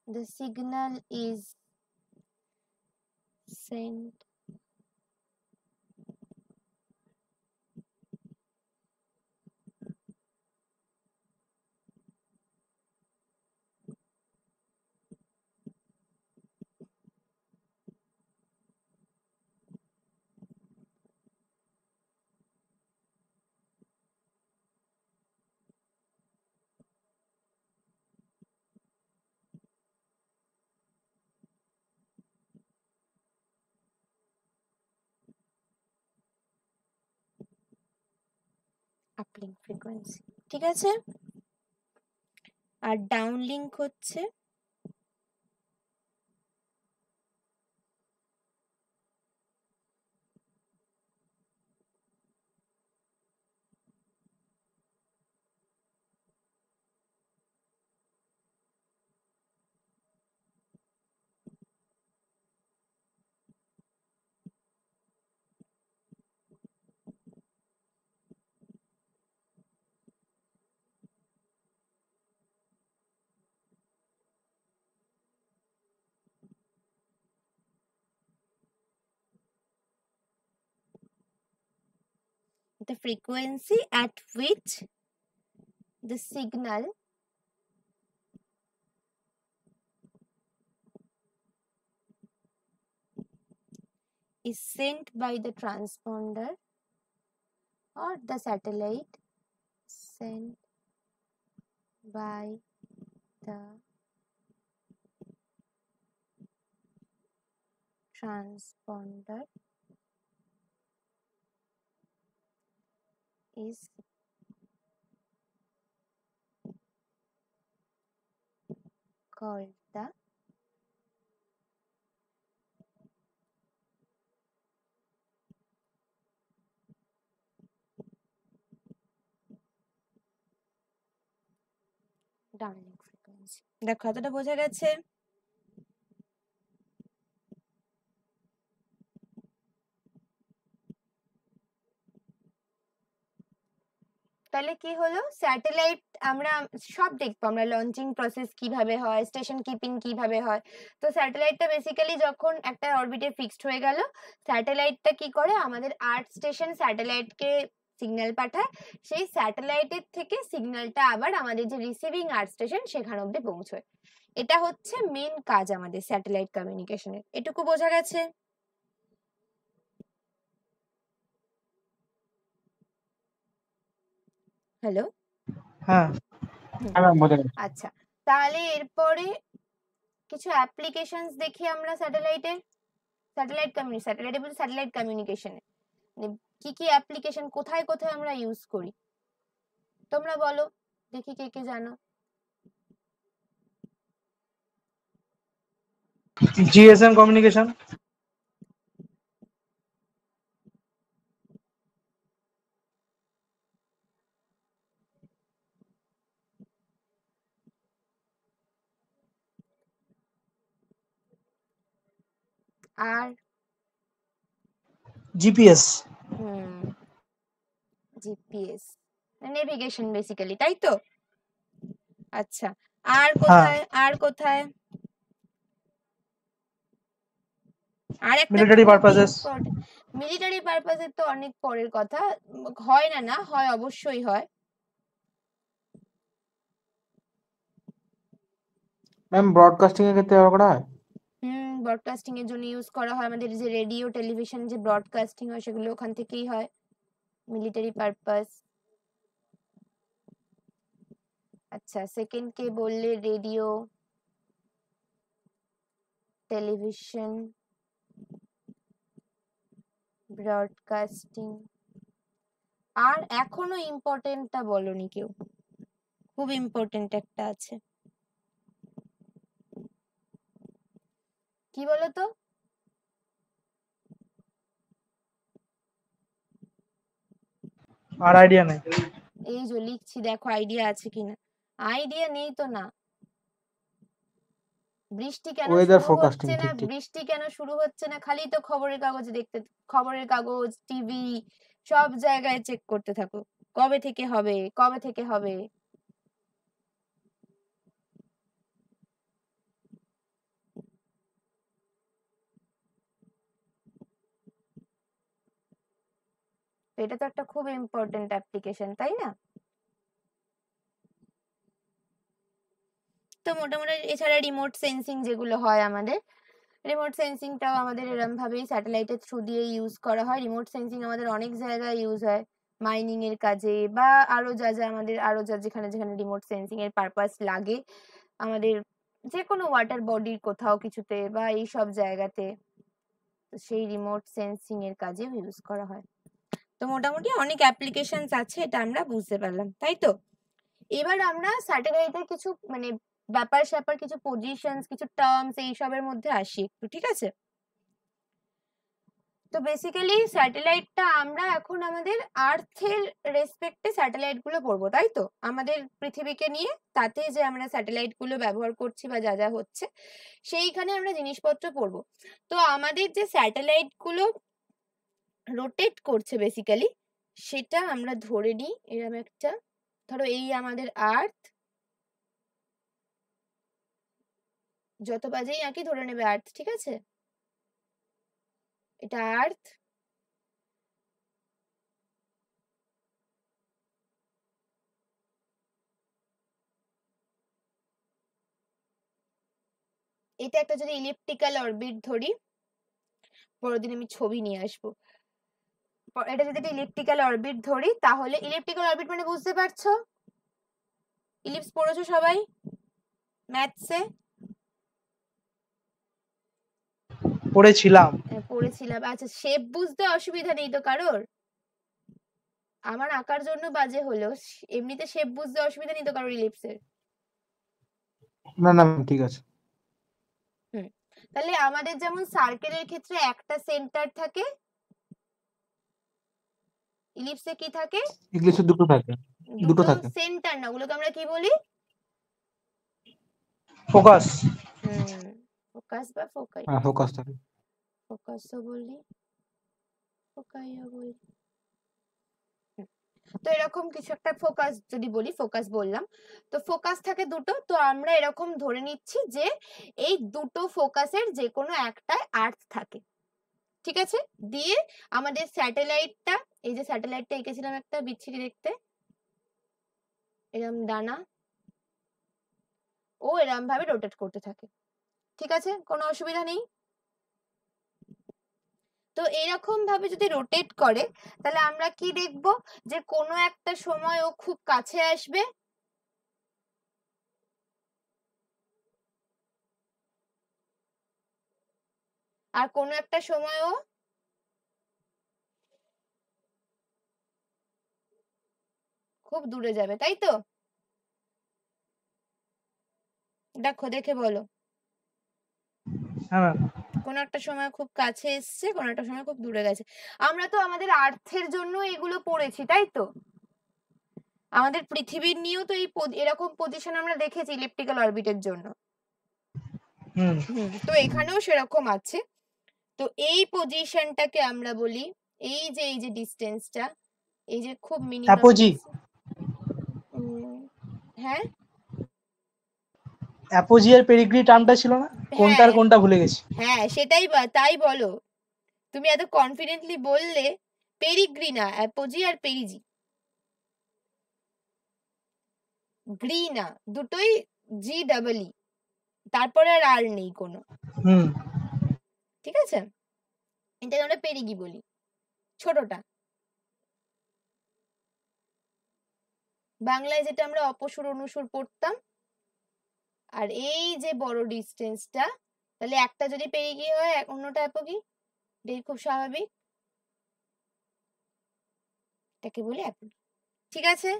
the signal is sent uplink frequency, ঠিক আছে। আর ডাউনলিঙ্ক হচ্ছে the frequency at which the signal is sent by the transponder or the satellite sent by the transponder is called the downlink frequency। দেখো এতটা বোঝা গেছে? তাহলে কি হলো, স্যাটেলাইট আমরা সব দেখবো, আমরা লঞ্চিং প্রসেস কিভাবে হয়, স্টেশন কিপিং কিভাবে হয়। তো স্যাটেলাইটটা বেসিক্যালি যখন একটা অরবিটে ফিক্সড হয়ে গেল, স্যাটেলাইটটা কি করে, আমাদের আর্থ স্টেশন স্যাটেলাইটকে সিগন্যাল পাঠায়, সেই স্যাটেলাইটের থেকে সিগন্যালটা আবার আমাদের যে রিসিভিং আর্থ স্টেশন সেখানে অব্দি পৌঁছয়। এটা হচ্ছে মেন কাজ আমাদের স্যাটেলাইট কমিউনিকেশনের। এটুকু বোঝা গেছে? হ্যালো? হ্যাঁ। আচ্ছা, তাহলে এরপরে কিছু অ্যাপ্লিকেশনস দেখি আমরা স্যাটেলাইটে কমিউনিকেশনে কি কি অ্যাপ্লিকেশন, কোথায় কোথায় আমরা ইউজ করি, তোমরা বলো দেখি কে কে জানো। জিএসএম কমিউনিকেশন, আর জিপিএস, জিপিএস নেভিগেশন বেসিক্যালি, তাই তো? আচ্ছা, আর কোথায় আর কোথায়? আর একটা মিলিটারি পারপাসেস। মিলিটারি পারপাসের তো অনেক পরের কথা, হয় না না হয়, অবশ্যই হয়। ম্যাম ব্রডকাস্টিং এর ক্ষেত্রে ব্যবহার করা হয়? ব্রডকাস্টিং এর জন্য ইউজ করা হয়, আমাদের যে রেডিও টেলিভিশন যে ব্রডকাস্টিং হয় সেগুলো ওখান থেকেই হয়, মিলিটারি পারপাস। আচ্ছা, সেকেন্ড কে বললে রেডিও টেলিভিশন ব্রডকাস্টিং। আর এখনো ইম্পর্টেন্টটা বলনি কেউ, খুব ইম্পর্টেন্ট একটা আছে, কি বলতো? আর আইডিয়া নেই। এই যে লিখছি, দেখো আইডিয়া আছে কিনা। আইডিয়া নেই তো না। বৃষ্টি কেন ওয়েদার শুরু ফোরকাস্টিং, হচ্ছে না, ঠিক ঠিক। বৃষ্টি কেন শুরু হচ্ছে না, খালি তো খবরের কাগজ দেখতে, খবরের কাগজ, টিভি, সব জায়গায় চেক করতে থাকো, কবে থেকে হবে, কবে থেকে হবে। এটা তো একটা খুব ইম্পর্টেন্ট অ্যাপ্লিকেশন, তাই না? তো মোটামুটি এছাড়া রিমোট সেন্সিং যেগুলো হয় আমাদের, রিমোট সেন্সিংটাও আমাদের এরম ভাবেই স্যাটেলাইটের থ্রু দিয়ে ইউজ করা হয়। রিমোট সেন্সিং আমাদের অনেক জায়গায় ইউজ হয়, মাইনিং এর কাজে বা আরো যা যা আমাদের আরো যা যেখানে যেখানে রিমোট সেন্সিং এর পারপাস লাগে, আমাদের যে কোনো ওয়াটার বডির কোথাও কিছুতে বা এই সব জায়গাতে, সেই রিমোট সেন্সিং এর কাজে ইউজ করা হয়। তো মোটামুটি অনেক অ্যাপ্লিকেশনস আছে, এটা আমরা বুঝতে পারলাম, তাই তো? এবার আমরা স্যাটেলাইটের কিছু মানে ব্যাপার স্যাপার, কিছু পজিশনস, কিছু টার্মস এইসবের মধ্যে আসি একটু, ঠিক আছে? তো বেসিক্যালি স্যাটেলাইটটা আমরা এখন আমাদের আর্থের রেসপেক্টে স্যাটেলাইট গুলো পড়বো, তাই তো? আমাদের পৃথিবীকে নিয়ে তাতে যে আমরা স্যাটেলাইট গুলো ব্যবহার করছি বা যা যা হচ্ছে সেইখানে আমরা জিনিসপত্র পড়বো। তো আমাদের যে স্যাটেলাইট গুলো রোটেট করছে বেসিক্যালি, সেটা আমরা ধরে নিই এরকম একটা, ধরো এই আমাদের আর্থ, যত বাজেই একই ধরে নেবে আর্থ, ঠিক আছে? এটা আর্থ, এটা একটা যদি ইলিপ্টিক্যাল অরবিট ধরি, পরের দিন আমি ছবি নিয়ে আসবো। এটা যদি একটা ইলিপ্টিক্যাল অরবিট ধরি, তাহলে ইলিপ্টিক্যাল অরবিট মানে বুঝতে পারছো? ইলিপস পড়েছো সবাই ম্যাথসে? পড়েছিলাম। পড়েছিলাম। আচ্ছা, শেপ বুঝতে অসুবিধা নেই তো কারোর? আমার আঁকার জন্য বাজে হলো, এমনিতে শেপ বুঝতে অসুবিধা নেই তো কারোর ইলিপসের? না না ঠিক আছে। তাহলে আমাদের যেমন সার্কেলের ক্ষেত্রে একটা সেন্টার থাকে, ইলিপসে কি থাকে? ইংলিশে দুটো থাকে। দুটো থাকে। সেন্টার না, ওগুলোকে আমরা কি বলি? ফোকাস। ফোকাস বা ফোকাই, হ্যাঁ ফোকাস থাকে। ফোকাসও বলি, ফোকাইও বলি। তো এরকম কিছু একটা ফোকাস যদি বলি, ফোকাস বললাম, তো ফোকাস থাকে দুটো। তো আমরা এরকম ধরে নিচ্ছি যে এই দুটো ফোকাসের যে কোনো একটায় আর্থ থাকে, ঠিক আছে? দিয়ে আমাদের স্যাটেলাইটটা, এই যে স্যাটেলাইটটা এঁকেছিলাম একটা বিচ্ছিরি দেখতে, এরকম ডানা, ও এরকম ভাবে রোটেট করতে থাকে, ঠিক আছে? কোনো অসুবিধা নেই। তো এরকম ভাবে যদি রোটেট করে, তাহলে আমরা কি দেখব? যে কোনো একটা সময় ও খুব কাছে আসবে, আর কোনো একটা সময় ও খুব দূরে যাবে, তাই তো? দেখো, দেখে বলো। হ্যাঁ কোনো একটা সময় খুব কাছে এসছে, কোনো একটা সময় খুব দূরে গেছে। আমরা তো আমাদের আর্থের জন্য এগুলো পড়েছি, তাই তো? আমাদের পৃথিবীর নিয়েও তো এই এরকম পজিশন আমরা দেখেছি ইলিপ্টিক্যাল অরবিটের জন্য। তো এখানেও সেরকম আছে। তো এই পজিশনটাকে আমরা বলি, এই যে ডিসটেন্সটা, এই যে খুব মিনিমাম, অ্যাপোজি। হ্যাঁ, অ্যাপোজি আর পেরিগ্রি টার্মটা ছিল না, কোনটা আর কোনটা ভুলে গেছি। হ্যাঁ সেটাই, তাই বলো, তুমি এত কনফিডেন্টলি বললে। পেরিগ্রি না, অ্যাপোজি আর পেরিজি। গ্রি না, দুটোই জি ডাবল ই, তারপরে আর নেই কোনো, ঠিক আছে? এটাকে আমরা পেরিগি বলি, ছোটটা। বাংলায় যেটা আমরা অপসুর অনুসুর পড়তাম। আর এই যে বড় ডিস্টেন্সটা, তাহলে একটা যদি পেরিগি হয় অন্যটা অ্যাপোগি, এটাই খুব স্বাভাবিক, এটাকে বলি অ্যাপোগি, ঠিক আছে?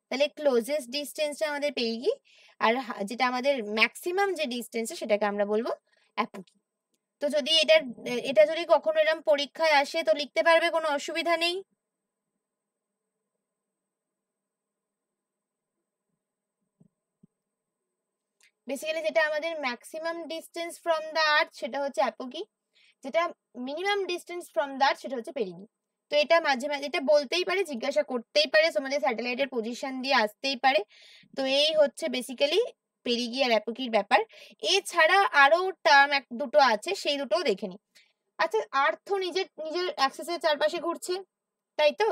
তাহলে ক্লোজেস্ট ডিস্টেন্সটা আমাদের পেরিগি, আর যেটা আমাদের ম্যাক্সিমাম যে ডিস্টেন্স সেটাকে আমরা বলবো অ্যাপোগি। তো যদি এটা যদি কখনো এরকম পরীক্ষায় আসে তো লিখতে পারবে, কোনো অসুবিধা নেই। বেসিক্যালি যেটা আমাদের maximum distance from the earth সেটা হচ্ছে অ্যাপোগি, যেটা minimum distance from the earth সেটা হচ্ছে পেরিগি। তো এটা মাঝে মাঝে এটা বলতেই পারে, জিজ্ঞাসা করতেই পারে, তোমাদের স্যাটেলাইটের পজিশন দিয়ে আসতেই পারে। তো এই হচ্ছে বেসিক্যালি পেরিগি আর অ্যাপোগির ব্যাপার। এছাড়া আরো টার্ম দুটো আছে, সেই দুটোও দেখে নি। আচ্ছা, আর্থ নিজের নিজের অ্যাক্সিসের চারপাশে ঘুরছে, তাই তো?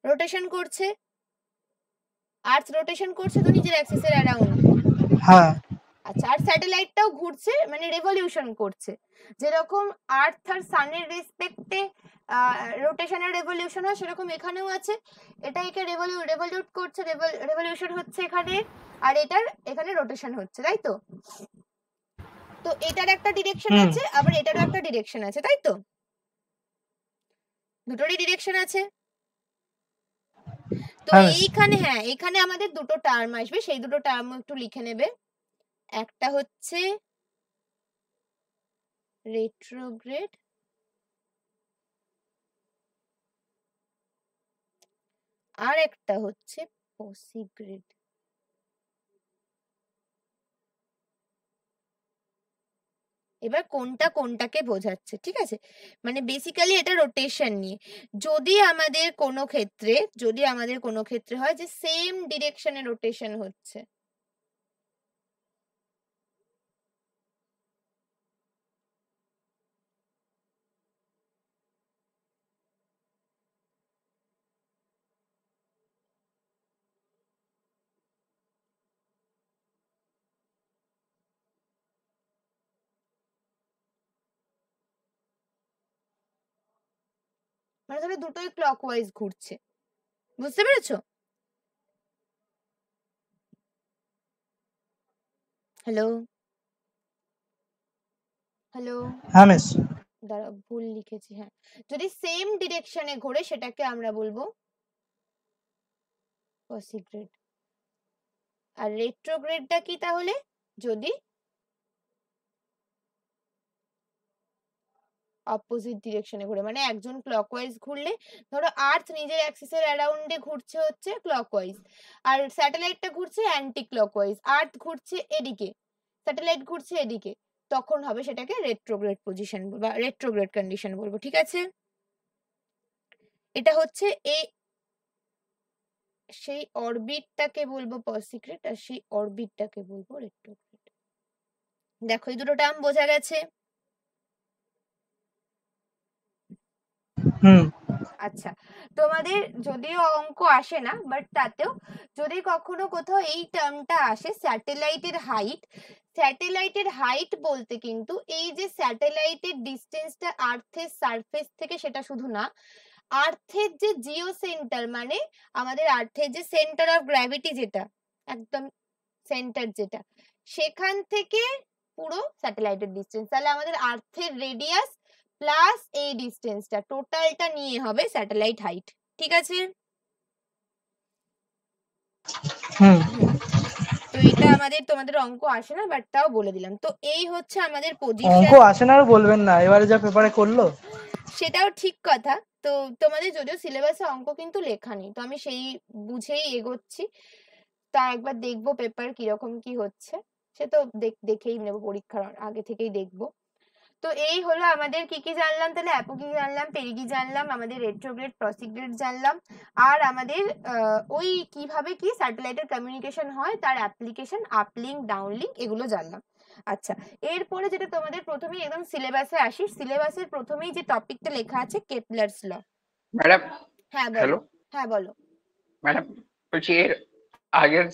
রোটেশন করছে, আর্থ রোটেশন করছে তো নিজের অ্যাক্সিসের অ্যারাউন্ড। হ্যাঁ। আচ্ছা, আর স্যাটেলাইটটাও ঘুরছে, মানে রেভলিউশন করছে। যেরকম আর্থ আর সানের রেসপেক্টে রোটেশনের রেভলিউশন হয়, সেরকম এখানেও আছে। এটা একে রেভলিউট করছে, রেভলিউশন হচ্ছে এখানে, আর এটার এখানে রোটেশন হচ্ছে, তাই তো? তো এটার একটা ডিরেকশন আছে, আবার এটারও একটা ডিরেকশন আছে, তাই তো? দুটোরই ডিরেকশন আছে। তো হ্যাঁ মিস। এইখানে আমাদের দুটো টার্ম আসবে, সেই দুটো টার্ম একটু লিখে নেবে। একটা হচ্ছে রেট্রোগ্রেড, আর একটা হচ্ছে পসিগ্রেড। এবার কোনটা কোনটাকে বোঝাচ্ছে, ঠিক আছে? মানে বেসিক্যালি এটা রোটেশন নিয়ে। যদি আমাদের কোনো ক্ষেত্রে হয় যে সেম ডিরেকশনে রোটেশন হচ্ছে, মানে ধরো দুটোই ক্লকওয়াইজ ঘুরছে, বুঝতে পেরেছো? হ্যালো হ্যালো হ্যাঁ মিস। দাঁড়াও, ভুল লিখেছি। হ্যাঁ, যদি সেম ডিরেকশনে ঘোরে সেটাকে আমরা বলবো পসিগ্রেড। আর রেট্রোগ্রেডটা কি তাহলে? যদি অপোজিট ডিরেকশনে ঘুরে, মানে একজন ক্লকওয়াইজ ঘুরলে, ধরো আর্থ নিজের অ্যাক্সিসের অ্যারাউন্ডে ঘুরছে হচ্ছে ক্লকওয়াইজ, আর স্যাটেলাইটটা ঘুরছে অ্যান্টি ক্লকওয়াইজ, আর্থ ঘুরছে এদিকে, স্যাটেলাইট ঘুরছে এদিকে, তখন হবে সেটাকে রেট্রোগ্রেড পজিশন বা রেট্রোগ্রেড কন্ডিশন বলবো, ঠিক আছে? এটা হচ্ছে সেই অরবিটটাকে বলবো পসিগ্রেড, আর সেই অরবিটটাকে বলবো রেট্রোগ্রেড। দেখো এই দুটো টার্ম বোঝা গেছে। আচ্ছা, তোমাদের যদিও অঙ্ক আসে না, বাট তাতেও যদি কখনো কোথাও এই টার্মটা আসে, স্যাটেলাইটের হাইট বলতে কিন্তু এই যে স্যাটেলাইটের ডিস্টেন্সটা আর্থের সারফেস থেকে, সেটা শুধু না, আর্থের যে জিও সেন্টার, মানে আমাদের আর্থের যে সেন্টার অফ গ্র্যাভিটি, যেটা একদম সেন্টার, যেটা সেখান থেকে পুরো স্যাটেলাইটের ডিস্টেন্স, তাহলে আমাদের আর্থের রেডিয়াস প্লাস এই ডিস্টেন্সটা, টোটালটা নিয়ে হবে স্যাটেলাইট হাইট, ঠিক আছে? তো এটা তোমাদের অঙ্ক আসে না, বাট তাও বলে দিলাম। তো এই হচ্ছে আমাদের পজিশন। অঙ্ক আসে না আর বলবেন না, এবারে যা পেপারে করলো। সেটাও ঠিক কথা। তো তোমাদের যদিও সিলেবাসে অঙ্ক কিন্তু লেখা নেই, তো আমি সেই বুঝেই এগোচ্ছি। তা একবার দেখবো পেপার কিরকম কি হচ্ছে, সে তো দেখেই নেবো, পরীক্ষার আগে থেকেই দেখবো। তো এই হলো আমাদের কি কি জানলাম তাহলে, অ্যাপোকি জানলাম, পেরিগি জানলাম, আমাদের রেট্রোগ্রেড প্রসিগ্রেড জানলাম, আর আমাদের ওই কিভাবে কি স্যাটেলাইটের কমিউনিকেশন হয় তার অ্যাপ্লিকেশন, আপলিঙ্ক ডাউনলিঙ্ক, এগুলো জানলাম। আচ্ছা, এরপরে যেটা তোমাদের প্রথমেই একদম সিলেবাসে আসি, সিলেবাসের প্রথমেই যে টপিকটা লেখা আছে কেপলারস ল। ম্যাডাম। হ্যাঁ বলো। হ্যালো হ্যাঁ বলো। ম্যাডাম, বলছি এর আগের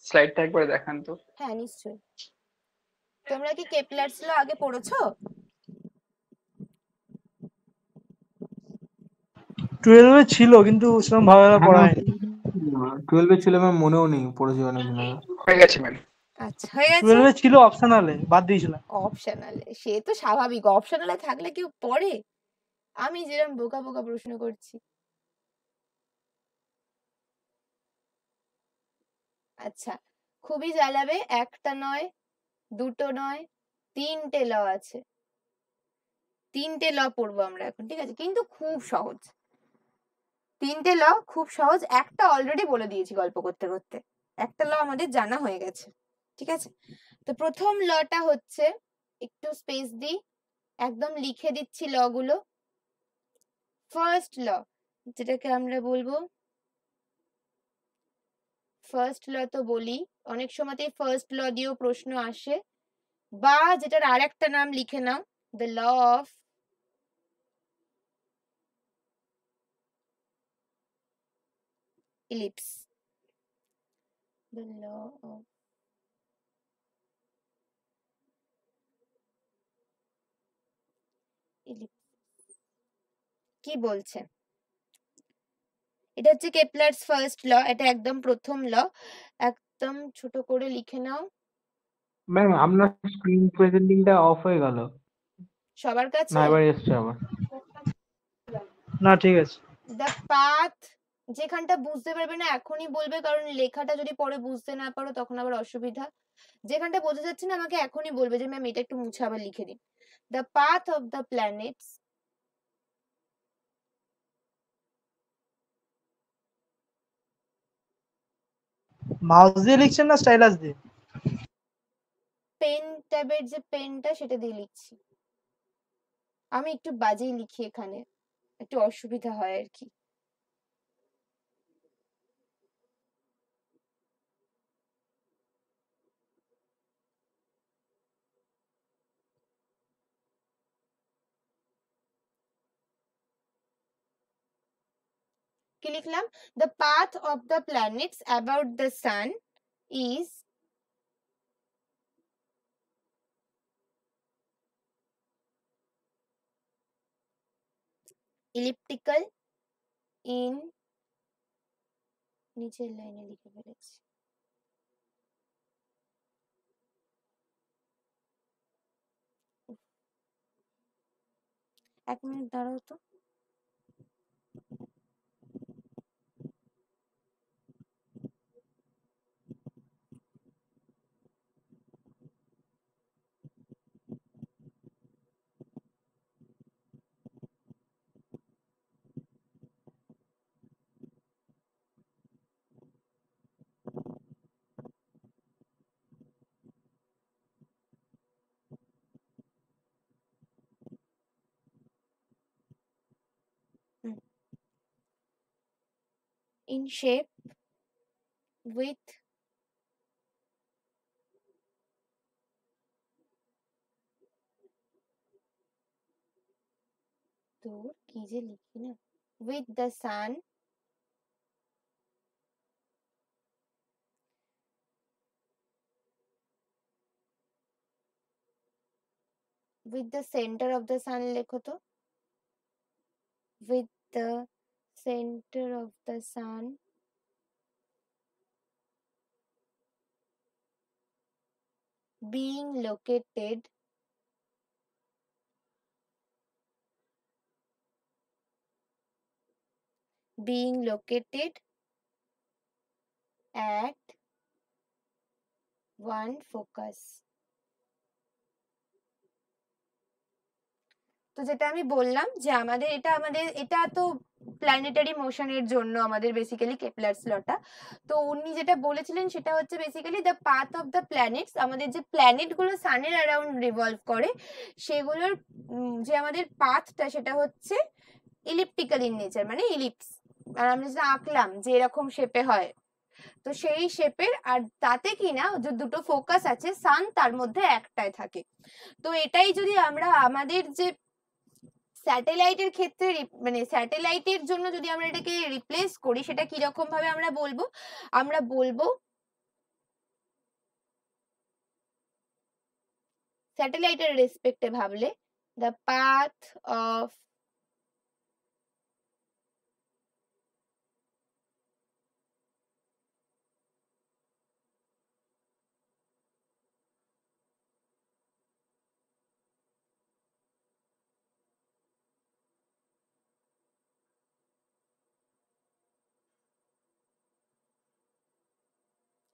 স্লাইডটা একবার দেখান তো। হ্যাঁ নিশ্চয়ই। তোমরা কি কেপলারস ল আগে পড়েছো? 12 ছিল কিন্তু সেরকম ভালোভাবে পড়া হয়নি। 12 ছিল, আমার মনেও নেই, পড়েছি অনেকদিন আগে। হয়ে গেছে ম্যাডাম। আচ্ছা, হয়ে গেছে। 12 ছিল অপশনালে, বাদ দিয়েছিলাম। অপশনালে সে তো স্বাভাবিক, অপশনালে থাকলে কেউ পড়ে? আমি যেরকম বোকা বোকা প্রশ্ন করছি। আচ্ছা, খুবই জ্বালাবে, একটা নয়, দুটো নয়, 3টে ল আছে। 3টে ল পড়বো আমরা এখন, ঠিক আছে? কিন্তু খুব সহজ, 3টে ল খুব সহজ। একটা অলরেডি বলে দিয়েছি গল্প করতে করতে, একটা ল আমাদের জানা হয়ে গেছে, ঠিক আছে? তো প্রথম লটা হচ্ছে, একটু স্পেস দিই, একদম লিখে দিচ্ছি ল গুলো। ফার্স্ট ল, যেটাকে আমরা বলবো ফার্স্ট ল, তো বলি অনেক সময়তেই ফার্স্ট ল দিয়েও প্রশ্ন আসে, বা যেটার আর একটা নাম লিখে নাও, the law of ellipse. The law of ellipse কি বলছে? এটা হচ্ছে কেপলারস ফার্স্ট ল, এটা একদম প্রথম ল, একদম ছোট করে লিখে নাও। ম্যাম, আপনার স্ক্রিন প্রেজেন্টিংটা অফ হয়ে গেল সবার কাছে না, এবার এসছে আবার। না ঠিক আছে। দ্য পাথ, যেখানটা বুঝতে পারবে না এখনই বলবে, কারণ লেখাটা যদি পরে বুঝতে না পারো তখন আবার অসুবিধা। যেখানটা বোঝা যাচ্ছে না আমাকে এখনই বলবে যে ম্যাম এটা একটু মুছে আবার লিখে দিন। The path of the planets mouse দিয়ে লিখছেন না স্টাইলাস দিয়ে? পেন ট্যাবের যে পেনটা সেটা দিয়ে লিখছি। আমি একটু বাজেই লিখি, এখানে একটু অসুবিধা হয় আর কি। কি লিখলাম? The path of the planets about the sun is elliptical in, নিচের লাইনে লিখে ফেলেছি। এক মিনিট দাঁড়াও তো। In shape with তোর কি যে লিখি না, with the sun with the center of the sun লেখো তো। with the center of the sun being located at one focus। তো যেটা আমি বললাম যে এটা তো প্ল্যানেটারি মোশনের জন্য আমাদের বেসিক্যালি কেপলারস লটা। তো উনি যেটা বলেছিলেন সেটা হচ্ছে basically the path of the planets, আমাদের যে প্ল্যানেট গুলো সানের অ্যারাউন্ড রিভলভ করে সেগুলোর যে আমাদের পাথটা সেটা হচ্ছে ইলিপ্টিক্যাল ইন নেচার, মানে ইলিপস। আর আমরা যেটা আঁকলাম যে এরকম শেপে হয়, তো সেই শেপের, আর তাতে কি না যে দুটো ফোকাস আছে, সান তার মধ্যে একটাই থাকে। তো এটাই যদি আমরা আমাদের যে স্যাটেলাইটের ক্ষেত্রে মানে স্যাটেলাইটের জন্য যদি আমরা এটাকে রিপ্লেস করি, সেটা কিরকম ভাবে আমরা বলবো? আমরা বলবো স্যাটেলাইটের রেসপেক্টে ভাবলে দ্য পাথ অফ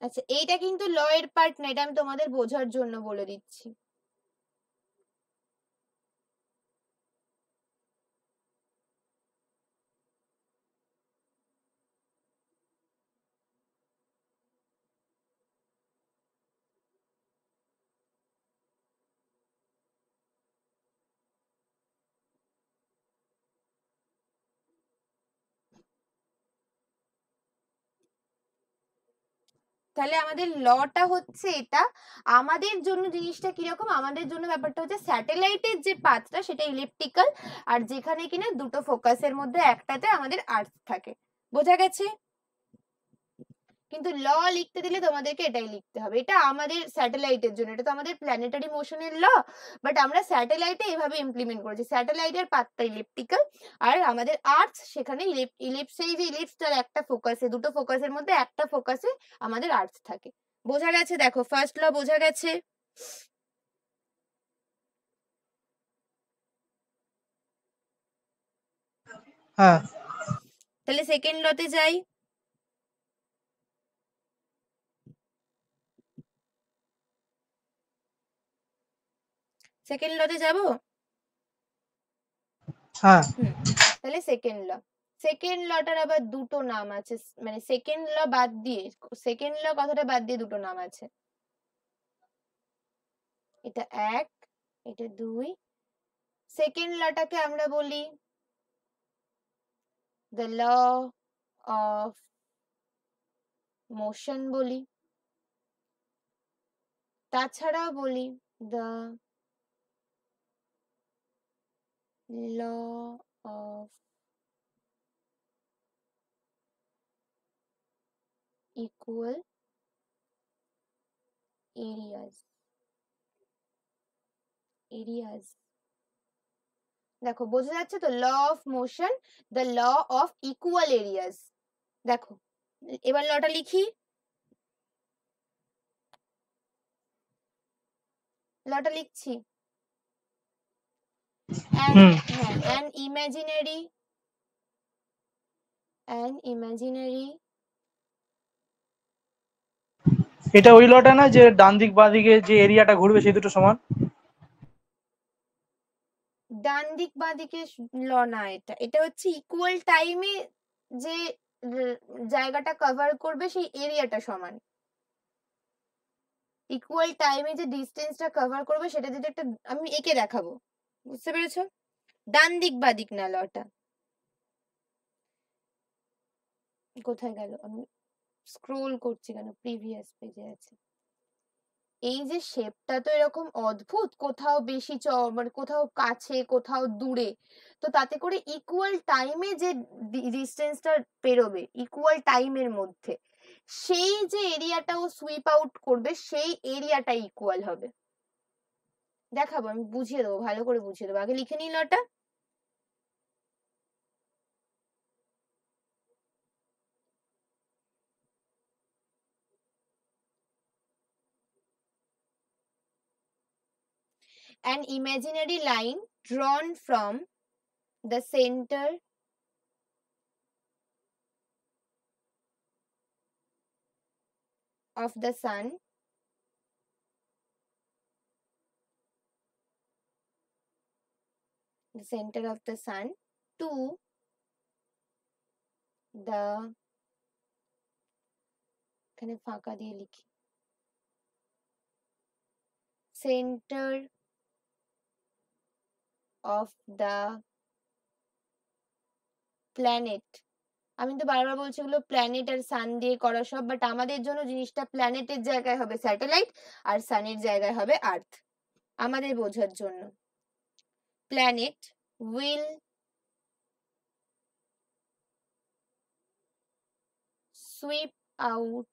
আচ্ছা, এইটা কিন্তু ল এর পার্ট না, এটা আমি তোমাদের বোঝার জন্য বলে দিচ্ছি। তাহলে আমাদের লটা হচ্ছে এটা। আমাদের জন্য জিনিসটা কিরকম, আমাদের জন্য ব্যাপারটা হচ্ছে স্যাটেলাইটের যে পাথটা সেটা ইলিপ্টিক্যাল, আর যেখানে কিনা দুটো ফোকাসের মধ্যে একটাতে আমাদের আর্থ থাকে। বোঝা গেছে? কিন্তু ল লিখতে দিলে তোমাদেরকে এটাই লিখতে হবে, এটা আমাদের স্যাটেলাইটের জন্য, এটা তো আমাদের প্ল্যানেটারি মোশনের ল, বাট আমরা স্যাটেলাইটে এভাবে ইমপ্লিমেন্ট করেছি। স্যাটেলাইটের পাথটা ইলিপ্টিক্যাল, আর আমাদের আর্থ সেখানে ইলিপস, এই যে ইলিপসটার একটা ফোকাসে, দুটো ফোকাসের মধ্যে একটা ফোকাসে আমাদের আর্থ থাকে। বোঝা গেছে? দেখো ফার্স্ট ল বোঝা গেছে। হ্যাঁ তাহলে সেকেন্ড লতে যাই। সেকেন্ড লতে যাব। হ্যাঁ তাহলে সেকেন্ড লটার আবার দুটো নাম আছে, মানে সেকেন্ড ল বাদ দিয়ে, সেকেন্ড ল কথাটা বাদ দিয়ে দুটো নাম আছে। এটা 1, এটা 2। সেকেন্ড লটাকে আমরা বলি দ্য ল অফ মোশন বলি, তাছাড়াও বলি the law of equal areas. দেখো বোঝা যাচ্ছে তো, law of motion, the law of equal areas. দেখো এবার লটা লিখি, লটা লিখছি। হুম an imaginary এটা ওই লটা না যে ডান দিক বাঁ দিকে যে এরিয়াটা ঘুরবে সেই দুটো সমান? ডান দিক বাঁ দিকে ল না, এটা হচ্ছে ইকুয়াল টাইমে যে জায়গাটা কভার করবে সেই এরিয়াটা সমান। ইকুয়াল টাইমে যে ডিস্টেন্সটা কভার করবে সেটা যদি একটা আমি এঁকে দেখাবো, বুঝতে পেরেছো? ডান দিক বাঁ দিক না লটা। কোথায় গেল? আমি স্ক্রোল করছি কেন, প্রিভিয়াস পেজে আছে। এই যে শেপটা তো এরকম অদ্ভুত, কোথাও বেশি মানে কোথাও কাছে কোথাও দূরে, তো তাতে করে ইকুয়াল টাইমে যে ডিস্টেন্সটা পেরোবে ইকুয়াল টাইমের মধ্যে, সেই যে এরিয়াটা ও সুইপ আউট করবে সেই এরিয়াটা ইকুয়াল হবে। দেখাবো, আমি বুঝিয়ে দেবো, ভালো করে বুঝিয়ে দেবো। আগে লিখে নিই লটা। An imaginary line drawn from the center of the sun to the, এখানে ফাঁকা দিয়ে লিখি, center of the planet। আমি তো বারবার বলছি এগুলো প্ল্যানেট আর সান দিয়ে করা সব, বাট আমাদের জন্য জিনিসটা প্ল্যানেটের জায়গায় হবে স্যাটেলাইট আর সানের জায়গায় হবে আর্থ, আমাদের বোঝার জন্য। Planet will sweep out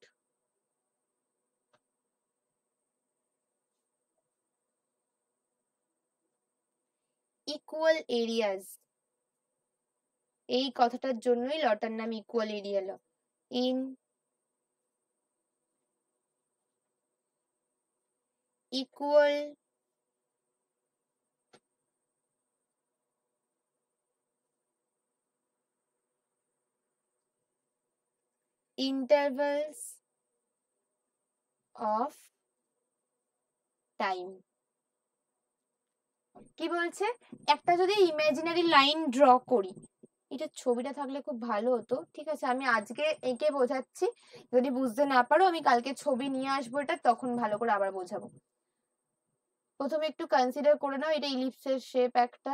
equal areas। এই কথাটার জন্যই লটার নাম equal area law. In equal intervals of time। কি বলছে, একটা যদি ইমাজিনারি লাইন ড্র করি, এটা ছবিটা থাকলে খুব ভালো হতো, ঠিক আছে আমি আজকে এঁকে বোঝাচ্ছি, যদি বুঝতে না পারো আমি কালকে ছবি নিয়ে আসবো, এটা তখন ভালো করে আবার বোঝাবো। প্রথমে একটু কনসিডার করে নাও, এটা ইলিপসের শেপ একটা,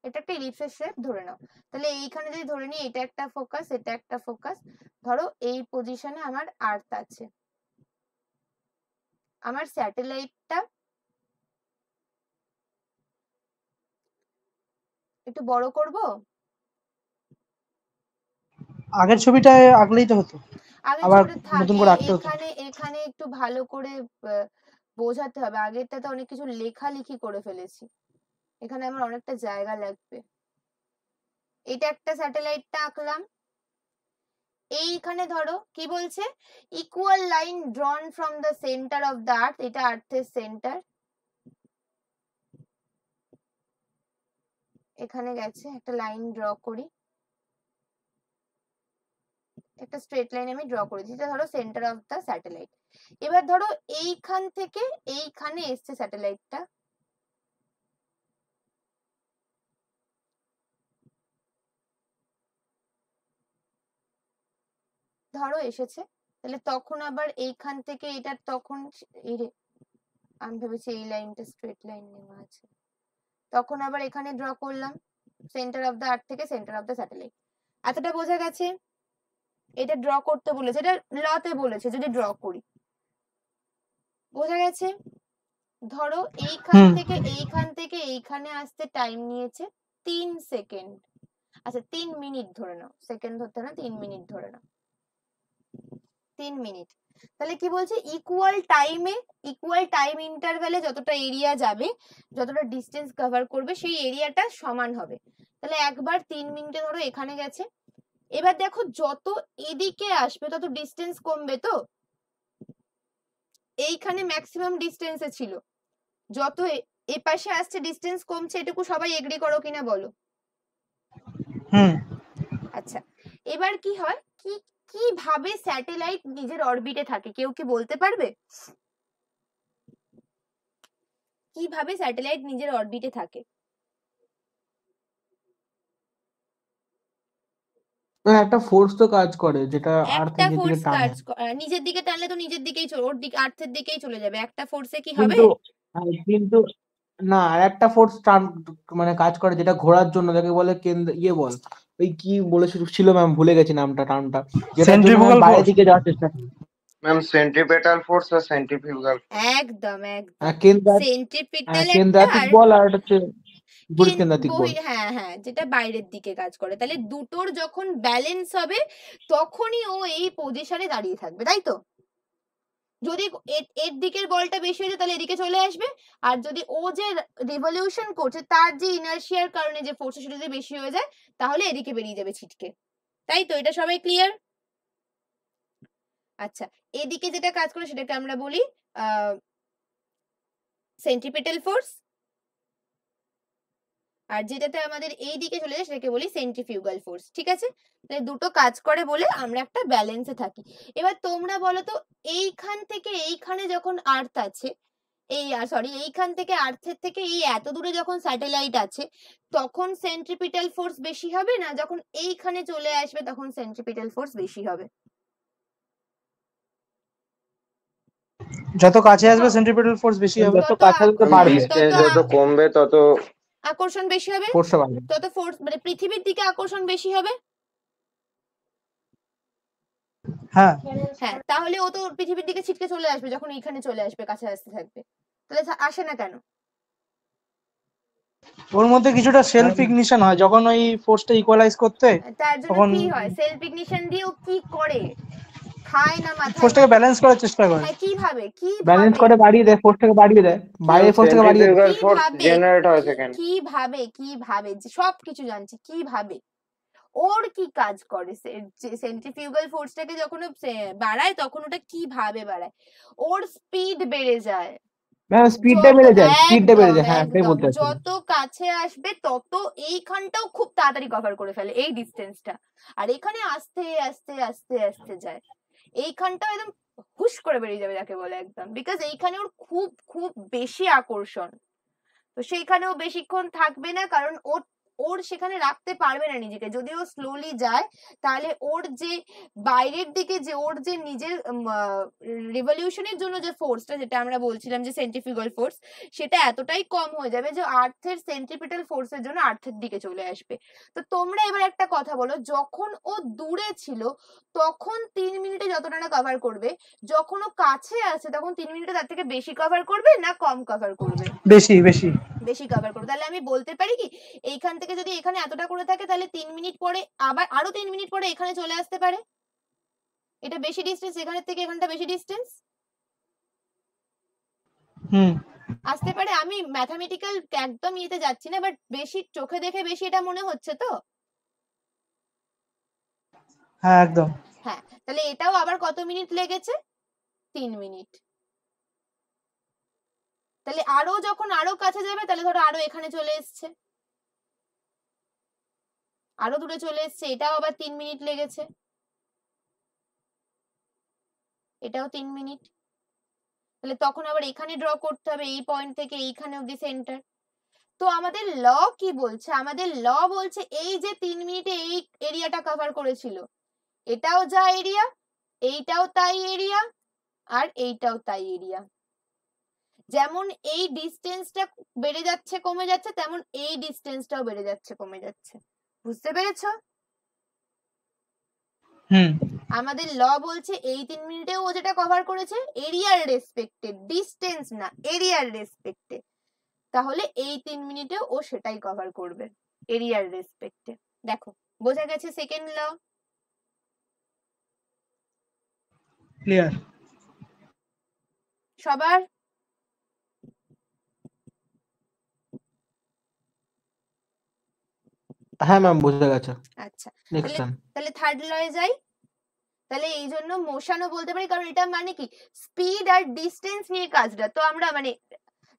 এটা একটা ইলিপসের শেপ ধরে নাও। তাহলে এইখানে যদি ধরে নিই এটা একটা ফোকাস, এটা একটা ফোকাস, ধরো এই পজিশনে আমার আর্থ আছে, আমার স্যাটেলাইটটা একটু বড় করব। আগের ছবিটা আঁকলেই তো হতো, আগে আবার ছোট নতুন থাকে, করে আঁকতে হতো। এখানে এখানে একটু ভালো করে বোঝাতে হবে, আগেরটাতে অনেক কিছু লেখালেখি করে ফেলেছি, এখানে আমার অনেকটা জায়গা লাগবে। এটা একটা স্যাটেলাইটটা আঁকলাম, এইখানে ধরো কি বলছে, equal line ড্রন from the centre of the আর্থ, এটা আর্থের সেন্টার, এখানে গেছে, একটা লাইন ড্র করি, একটা স্ট্রেট লাইন আমি ড্র করেছি, এটা ধরো সেন্টার অফ দ্য স্যাটেলাইট। এবার ধরো এইখান থেকে এইখানে এসছে স্যাটেলাইটটা, ধরো এসেছে, তাহলে তখন আবার এইখান থেকে এটা তখন এই আমি ভেবেছি এই লাইনটা স্ট্রেট লাইন নেওয়া আছে, তখন আবার এখানে ড্র করলাম সেন্টার অফ দ্য আর্থ থেকে সেন্টার অফ দ্য স্যাটেলাইট। এতটা বোঝা গেছে? এটা ড্র করতে বলেছে, এটা লতে বলেছে যদি ড্র করি, বোঝা গেছে? ধরো এইখান থেকে এইখানে আসতে টাইম নিয়েছে 3 সেকেন্ড, আচ্ছা 3 মিনিট ধরে নাও, সেকেন্ড ধরতে না, 3 মিনিট ধরে নাও, 3 মিনিট। তাহলে কি বলছে, ইকুয়াল টাইম ইন্টারভ্যালে যতটা এরিয়া যাবে, যতটা ডিস্টেন্স কভার করবে, সেই এরিয়াটা সমান হবে। তাহলে একবার 3 মিনিটে ধরো এখানে গেছে, এবার দেখো যত এদিকে আসবে তত ডিস্টেন্স কমবে, তো এইখানে ম্যাক্সিমাম ডিস্টেন্সে ছিল, যত এপাশে আসছে ডিস্টেন্স কমছে, এটুকু সবাই এগ্রি করো কিনা বলো? হুম। আচ্ছা, এবার কি হয়, কিভাবে স্যাটেলাইট নিজের অরবিটে থাকে, কেউ কি বলতে পারবে কিভাবে স্যাটেলাইট নিজের অরবিটে থাকে? একটা ফোর্স তো কাজ করে যেটা আর্থ একটা নিজের দিকে ফোর্স টানে, কাজ নিজের দিকে টানলে তো নিজের দিকেই ওর দিকে আর্থের দিকেই চলে যাবে, একটা ফোর্সে কি হবে? কিন্তু না, আর একটা ফোর্স টান মানে কাজ করে যেটা ঘোরার জন্য, যাকে বলে কেন্দ্র, বল, ওই কি বলেছিল ম্যাম, ভুলে গেছি যেটা Centrifugal বাইরের force। দিকে যাওয়ার চেষ্টা করে। ম্যাম সেন্ট্রিপেটাল ফোর্স আর সেন্ট্রিফিউগাল। একদম সেন্ট্রিপিটাল একটা, কেন্দ্রাতিক আর বল, আর হচ্ছে বহিঃকেন্দ্রাতিক বল। হ্যাঁ, যেটা বাইরের দিকে কাজ করে। তাহলে দুটোর যখন ব্যালেন্স হবে তখনই ও এই পজিশনে দাঁড়িয়ে থাকবে, তাই তো? যদি এর দিকের বলটা বেশি হয়ে যায় তাহলে এদিকে চলে আসবে, আর যদি ও যে রিভলিউশন করছে তার যে ইনার্শিয়ার কারণে যে ফোর্স সেটা যদি বেশি হয়ে যায় তাহলে এদিকে বেরিয়ে যাবে ছিটকে, তাই তো? এটা সবাই ক্লিয়ার? আচ্ছা, এদিকে যেটা কাজ করে সেটাকে আমরা বলি সেন্ট্রিপেটাল ফোর্স, আর যেটাতে আমাদের এই দিকে চলে যায় সেটাকে বলি সেন্ট্রিফিউগাল ফোর্স, ঠিক আছে? তাহলে দুটো কাজ করে বলে আমরা একটা ব্যালেন্সে থাকি। এবার তোমরা বলো তো, এইখান থেকে এইখানে যখন আর্থ আছে, এইখান থেকে আর্থের থেকে এই এত দূরে যখন স্যাটেলাইট আছে, তখন সেন্ট্রিপিটাল ফোর্স বেশি হবে না যখন এইখানে চলে আসবে তখন সেন্ট্রিপিটাল ফোর্স বেশি হবে? যত কাছে আসবে সেন্ট্রিপিটাল ফোর্স বেশি হবে। যত কাছে আসবে বাড়বে, ডিসটেন্স যত কমবে তত আকর্ষণ বেশি হবে, ফোর্সটা বাড়বে। তত ফোর্স মানে পৃথিবীর দিকে আকর্ষণ বেশি হবে। হ্যাঁ, তাহলে ও তো পৃথিবীর দিকে ছিটকে চলে আসবে যখন এইখানে চলে আসবে, কাছে আসতে থাকবে, তাহলে আসে না কেন? ওর মধ্যে কিছুটা সেলফ ইগনিশন হয় যখন ওই ফোর্সটা ইকুয়ালাইজ করতে, তার জন্য তখন কি হয়, সেলফ ইগনিশন দিয়ে ও কি করে, খায় না মাথায়? ফোর্সটাকে ব্যালেন্স করার চেষ্টা করে। কিভাবে ব্যালেন্স করে বাড়িয়ে দেয়, ফোর্সটাকে বাড়িয়ে দেয়, বাইরের ফোর্সটাকে বাড়িয়ে দেয়। সেন্ট্রিফিউগাল ফোর্স জেনারেট হয় সেখানে। কিভাবে সবকিছু জানছি, কিভাবে ওর কি কাজ করে, সেন্ট্রিফিউগাল ফোর্সটাকে যখন বাড়ায় তখন ওটা কিভাবে বাড়ায়? ওর স্পিড বেড়ে যায়, স্পিডটা বেড়ে যায়, হ্যাঁ তাই বলতে চাচ্ছি। যত কাছে আসবে তত এইখানটাও খুব তাড়াতাড়ি কভার করে ফেলে এই ডিস্টেন্সটা, আর এখানে আস্তে আস্তে আস্তে আস্তে যায়, এইখানটাও একদম হুশ করে বেরিয়ে যাবে যাকে বলে একদম, বিকজ এইখানে ওর খুব খুব বেশি আকর্ষণ, তো সেইখানেও বেশিক্ষণ থাকবে না, কারণ ওর সেখানে রাখতে পারবে না নিজেকে। যদি ও স্লোলি যায় তাহলে ওর যে বাইরের দিকে যে ওর যে নিজের রিভলিউশনের জন্য যে ফোর্সটা, যেটা আমরা বলছিলাম যে সেন্ট্রিফিউগাল ফোর্স, সেটা এতটাই কম হয়ে যাবে যে আর্থের সেন্ট্রিপিটাল ফোর্সের জন্য আর্থের দিকে চলে আসবে। তো তোমরা এবার একটা কথা বলো, যখন ও দূরে ছিল তখন 3 মিনিটে যতটা না কভার করবে, যখন ও কাছে আছে তখন 3 মিনিটে তার থেকে বেশি কভার করবে না কম কভার করবে? বেশি কভার করবে। তাহলে আমি বলতে পারি কি, এইখান থেকে যদি এখানে এতটা করে থাকে তাহলে 3 মিনিট পরে আবার আরো 3 মিনিট পরে এখানে চলে আসতে পারে। এটা বেশি ডিস্টেন্স, এখানের থেকে এখানটা বেশি ডিস্টেন্স আসতে পারে। আমি ম্যাথমেটিক্যাল একদম ইয়েতে যাচ্ছি না, বাট বেশি চোখে দেখে বেশি এটা মনে হচ্ছে তো? হ্যাঁ একদম। হ্যাঁ, তাহলে এটাও আবার কত মিনিট লেগেছে? 3 মিনিট। তাহলে আরো যখন আরো কাছে যাবে তাহলে ধরো আরো এখানে চলে এসছে, আরো দূরে চলে এসছে, এটাও আবার 3 মিনিট লেগেছে, এটাও 3 মিনিট। তাহলে তখন আবার এখানে ড্র করতে হবে, এই পয়েন্ট থেকে এইখানে অব্দি সেন্টার। তো আমাদের ল কি বলছে? আমাদের ল বলছে এই যে 3 মিনিটে এই এরিয়াটা কভার করেছিল, এটাও যা এরিয়া, এইটাও তাই এরিয়া, আর এইটাও তাই এরিয়া। যেমন এই ডিস্টেন্সটা বেড়ে যাচ্ছে কমে যাচ্ছে, তেমন এই ডিস্টেন্সটাও বেড়ে যাচ্ছে কমে যাচ্ছে। বুঝতে পেরেছো? হুম। আমাদের ল বলছে এই 3 মিনিটে ও যেটা কভার করেছে এরিয়ার রেসপেক্টে, ডিস্টেন্স না, এরিয়ার রেসপেক্টে, তাহলে এই 3 মিনিটে ও সেটাই কভার করবে এরিয়ার রেসপেক্টে। দেখো বোঝা গেছে সেকেন্ড ল? ক্লিয়ার। সবার? হ্যাঁ ম্যাম বোঝা গেছে। আচ্ছা, নেক্সট তাহলে টাইম। তাহলে থার্ড লয়ে যাই। তাহলে এই জন্য মোশনও বলতে পারি, কারণ এটা মানে কি স্পিড আর ডিস্টেন্স নিয়ে কাজটা, তো আমরা মানে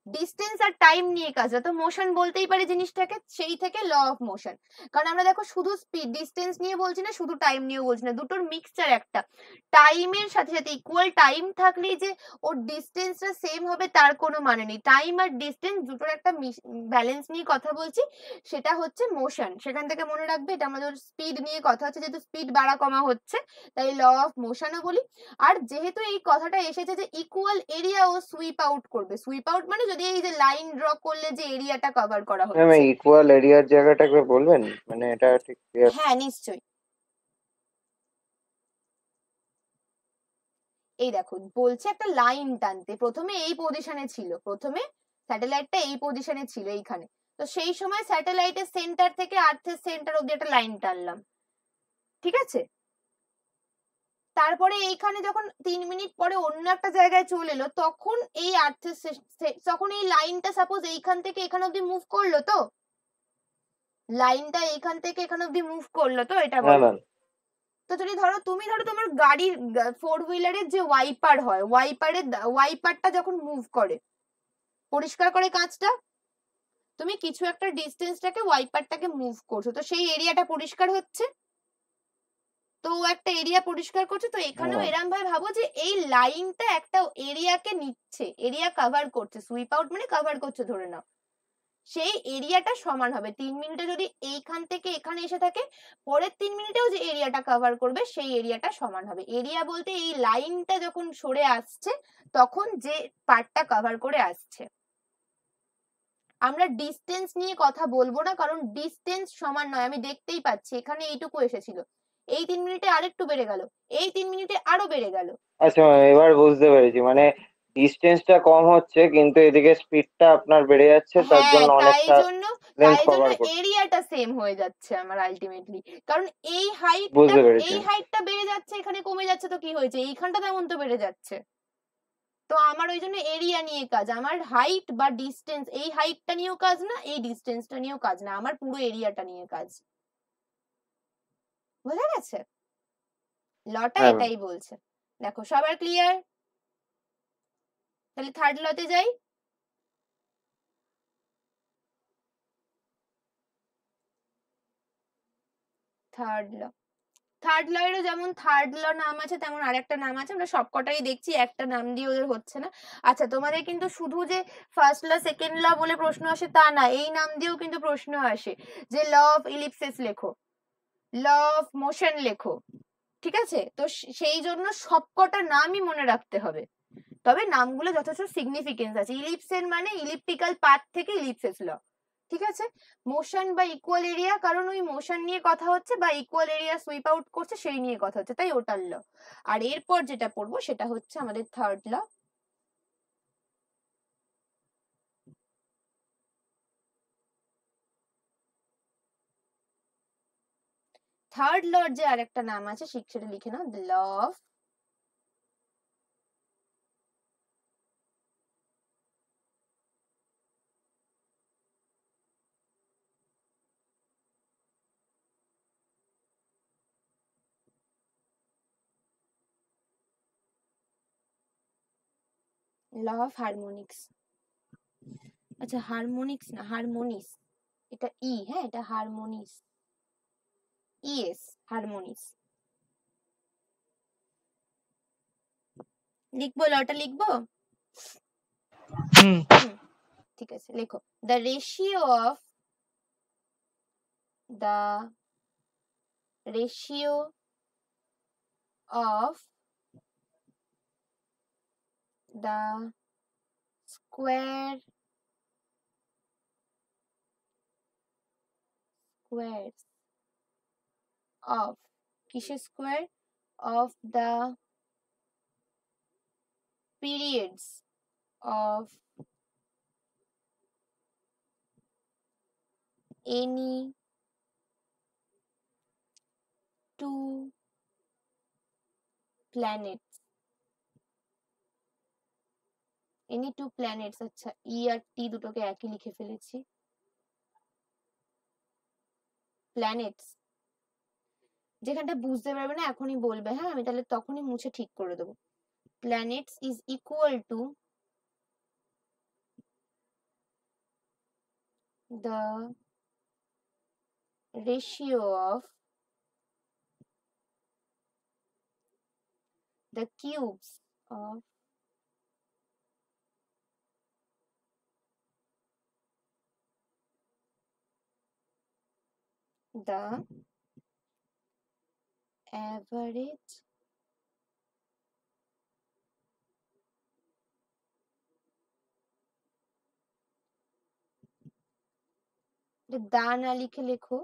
ডিস্টেন্স আর টাইম নিয়ে কাজটা, তো মোশন বলতেই পারি জিনিসটাকে, সেই থেকে ল অফ মোশন। কারণ আমরা দেখো শুধু স্পিড ডিস্টেন্স নিয়ে বলছি না, শুধু টাইম নিয়েও বলছি না, দুটোর মিক্সচার একটা। টাইমের সাথে সাথে ইকুয়াল টাইম থাকলেই যে ওর ডিস্টেন্সটা সেম হবে তার কোনো মানে নেই। টাইম আর ডিস্টেন্স দুটোর একটা ব্যালেন্স নিয়ে কথা বলছি, সেটা হচ্ছে মোশন। সেখান থেকে মনে রাখবে এটা আমাদের স্পিড নিয়ে কথা হচ্ছে, যেহেতু স্পিড বাড়া কমা হচ্ছে তাই ল অফ মোশনও বলি। আর যেহেতু এই কথাটা এসেছে যে ইকুয়াল এরিয়া ও সুইপ আউট করবে, সুইপ আউট মানে যদি এই যে লাইন ড্র করলে যে এরিয়াটা কভার করা ম্যাম হচ্ছে। ইকুয়াল এরিয়ার জায়গাটা একবার বলবেন, মানে এটা ঠিক ক্লিয়ার। হ্যাঁ নিশ্চয়ই, এই দেখো বলছে একটা লাইন টানতে, প্রথমে এই পজিশনে ছিল, প্রথমে স্যাটেলাইটটা এই পজিশনে ছিল এইখানে, তো সেই সময় স্যাটেলাইটের সেন্টার থেকে আর্থের সেন্টার অব্দি একটা লাইন টানলাম, ঠিক আছে? তারপরে এইখানে যখন 3 মিনিট পরে অন্য একটা জায়গায় চলে এলো, তখন এই আর্থের তখন এই লাইনটা সাপোজ এইখান থেকে এখানে অব্দি মুভ করলো, তো লাইনটা এইখান থেকে এখানে অব্দি মুভ করলো, তো এটা হ্যাঁ বলো। ম্যাম। তো যদি ধরো তুমি ধরো তোমার গাড়ির 4 হুইলারের যে ওয়াইপার হয়, ওয়াইপারটা যখন মুভ করে, পরিষ্কার করে কাঁচটা, তুমি কিছু একটা ডিস্টেন্সটাকে ওয়াইপারটাকে মুভ করছো, তো সেই এরিয়াটা পরিষ্কার হচ্ছে, তো একটা এরিয়া পরিষ্কার করছে। তো এখানেও এরম ভাবে ভাবো যে এই লাইনটা একটা এরিয়াকে নিচ্ছে, এরিয়া কভার করছে, সুইপ আউট মানে কভার করছে ধরে নাও, সেই এরিয়াটা সমান হবে 3 মিনিটে যদি এইখান থেকে এখানে এসে থাকে, পরের 3 মিনিটেও যে এরিয়াটা কভার করবে সেই এরিয়াটা সমান হবে। এরিয়া বলতে এই লাইনটা যখন সরে আসছে তখন যে পার্টটা কভার করে আসছে। আমরা ডিস্টেন্স নিয়ে কথা বলবো না, কারণ ডিস্টেন্স সমান নয়, আমি দেখতেই পাচ্ছি এখানে এইটুকু এসেছিল, এই 3 মিনিটে আরেকটু বেড়ে গেল, এই 3 মিনিটে আরো বেড়ে গেল। আচ্ছা ম্যাম, এবার বুঝতে পেরেছি, মানে ডিস্টেন্সটা কম হচ্ছে কিন্তু এদিকে স্পিডটা আপনার বেড়ে যাচ্ছে, তার হ্যাঁ, জন্য তাই অনেকটা জন্য লেন্থ কভার করছে। এরিয়াটা সেম হয়ে যাচ্ছে আমার আলটিমেটলি, কারণ এই হাইটটা বুঝতে পেরেছি। বেড়ে যাচ্ছে, এখানে কমে যাচ্ছে, তো কি হয়েছে, এইখানটা তেমন তো বেড়ে যাচ্ছে। তো আমার ওই জন্য এরিয়া নিয়ে কাজ, আমার হাইট বা ডিস্টেন্স, এই হাইটটা নিয়েও কাজ না, এই ডিস্টেন্সটা নিয়েও কাজ না, আমার পুরো এরিয়াটা নিয়ে কাজ। বোঝা গেছে? লটা হ্যাঁ ম্যাম। এটাই বলছে। দেখো সবার ক্লিয়ার? তাহলে থার্ড লতে যাই। থার্ড ল এরও যেমন থার্ড ল নাম আছে তেমন আরেকটা নাম আছে, আমরা সবকটাই দেখছি একটা নাম দিয়ে ওদের হচ্ছে না। আচ্ছা, তোমাদের কিন্তু শুধু যে ফার্স্ট ল সেকেন্ড ল বলে প্রশ্ন আসে তা না, এই নাম দিয়েও কিন্তু প্রশ্ন আসে, যে ল অফ ইলিপসিস লেখো, ল অফ মোশন লেখো, ঠিক আছে? তো সেই জন্য সবকটা নামই মনে রাখতে হবে, তবে নামগুলো যথেষ্ট সিগনিফিকেন্স আছে। ইলিপসের মানে ইলিপ্টিক্যাল পাথ থেকে ইলিপসিস ল, ঠিক আছে? মোশন বা ইকুয়াল এরিয়া, কারণ ওই মোশন নিয়ে কথা হচ্ছে, বা ইকুয়াল এরিয়া সুইপ আউট করছে সেই নিয়ে কথা হচ্ছে, তাই ওটার ল। আর এরপর যেটা পড়বো সেটা হচ্ছে আমাদের থার্ড ল। থার্ড লর যে আরেকটা নাম আছে সেটা লিখে নাও, law of law of harmonics. আচ্ছা হারমোনিক্স না, হারমোনিস, এটা ই, হ্যাঁ এটা হারমোনিস, ইএস, হারমোনিস। লিখবো, লটা লিখবো? হুম ঠিক আছে, লেখো। The ratio of the squares of কিসের square? of the periods of any two planets, আচ্ছা ই আর টি দুটোকে একই লিখে ফেলেছি। প্ল্যানেটস, যেখানটা বুঝতে পারবে না এখনই বলবে, হ্যাঁ আমি তাহলে তখনই মুছে ঠিক করে দেবো। Planets is equal two the ratio of the cubes of the average দা না লিখে লেখো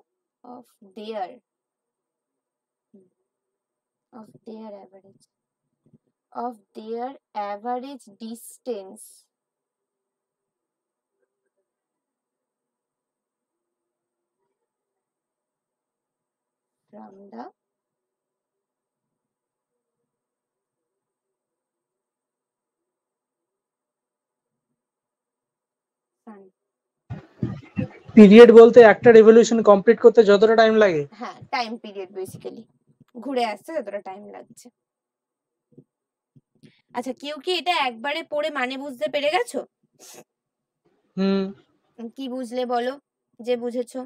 of their average distance from the sun। Period বলতে একটা রেভলিউশন কমপ্লিট করতে যতটা টাইম লাগে। হ্যাঁ টাইম পিরিয়ড, বেসিক্যালি ঘুরে আসতে যতটা টাইম লাগছে। আচ্ছা কেউ কি এটা একবারে পড়ে মানে বুঝতে পেরে গেছো? হুম কি বুঝলে বলো, যে বুঝেছো?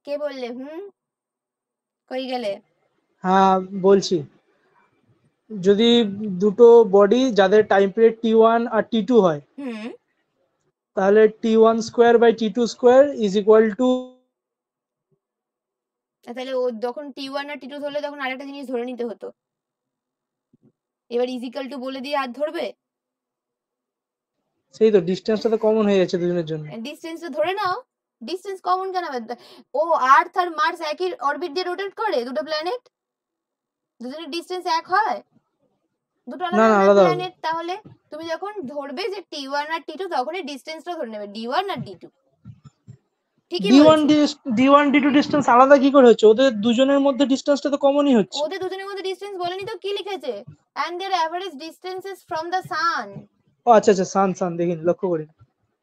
কে বললে কই গেলে? হ্যাঁ বলছি, যদি দুটো বডি যাদের টাইম পিরিয়ড T1 আর T2 হয়, তাহলে T1 square by T2 square is equal to, তাহলে ও যখন T1 আর T2 ধরলে তখন আরেকটা জিনিস ধরে নিতে হতো। এবার ইজিক্যাল টু বলে দিয়ে আর ধরবে? সেই তো ডিসটেন্সটা তো কমন হয়ে যাচ্ছে দুজনের জন্য। ডিসটেন্স তো ধরে নাও, ডিসটেন্স কমন কেন হবে? ও আর্থ আর মার্স একই অরবিট দিয়ে রোটেট করে, দুটো প্ল্যানেট, দুজনের ডিসটেন্স এক হয়? দুটো না আলাদা না আলাদা আলাদা হবে। প্ল্যানেট, তাহলে তুমি যখন ধরবে যে T1 আর T2 তখনই ডিসটেন্সটা ধরে নেবে D1 আর D2। ঠিকই বলছি। D1 D2 ডিসটেন্স আলাদা কি করে হচ্ছে? ওদের দুজনের মধ্যে ডিসটেন্সটা তো কমনই হচ্ছে। ওদের দুজনের মধ্যে ডিসটেন্স বলেনি তো, কি লিখেছে? and their average distances from the sun। ও আচ্ছা আচ্ছা, সান দেখিনি, লক্ষ্য করি।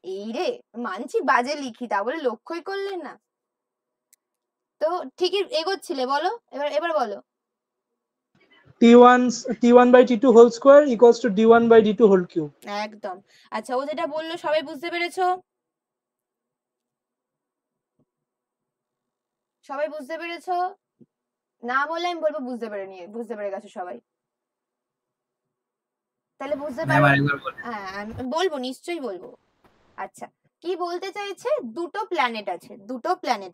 এই রে, মানছি বাজে লিখি, তা বলে লক্ষ্যই করলেন না। তো ঠিকই এগোচ্ছিলে, বলো এবার বলো। T1 by T2 whole square equals to D1 by D2 whole cube. একদম। আচ্ছা ও যেটা বললো সবাই বুঝতে পেরেছো? সবাই বুঝতে পেরেছো? না বললে আমি বলবো বুঝতে পেরে গেছো সবাই। তাহলে বুঝতে পারো? হ্যাঁ আমি বলবো, নিশ্চয়ই বলবো। আচ্ছা কি বলতে চাইছে? দুটো প্ল্যানেট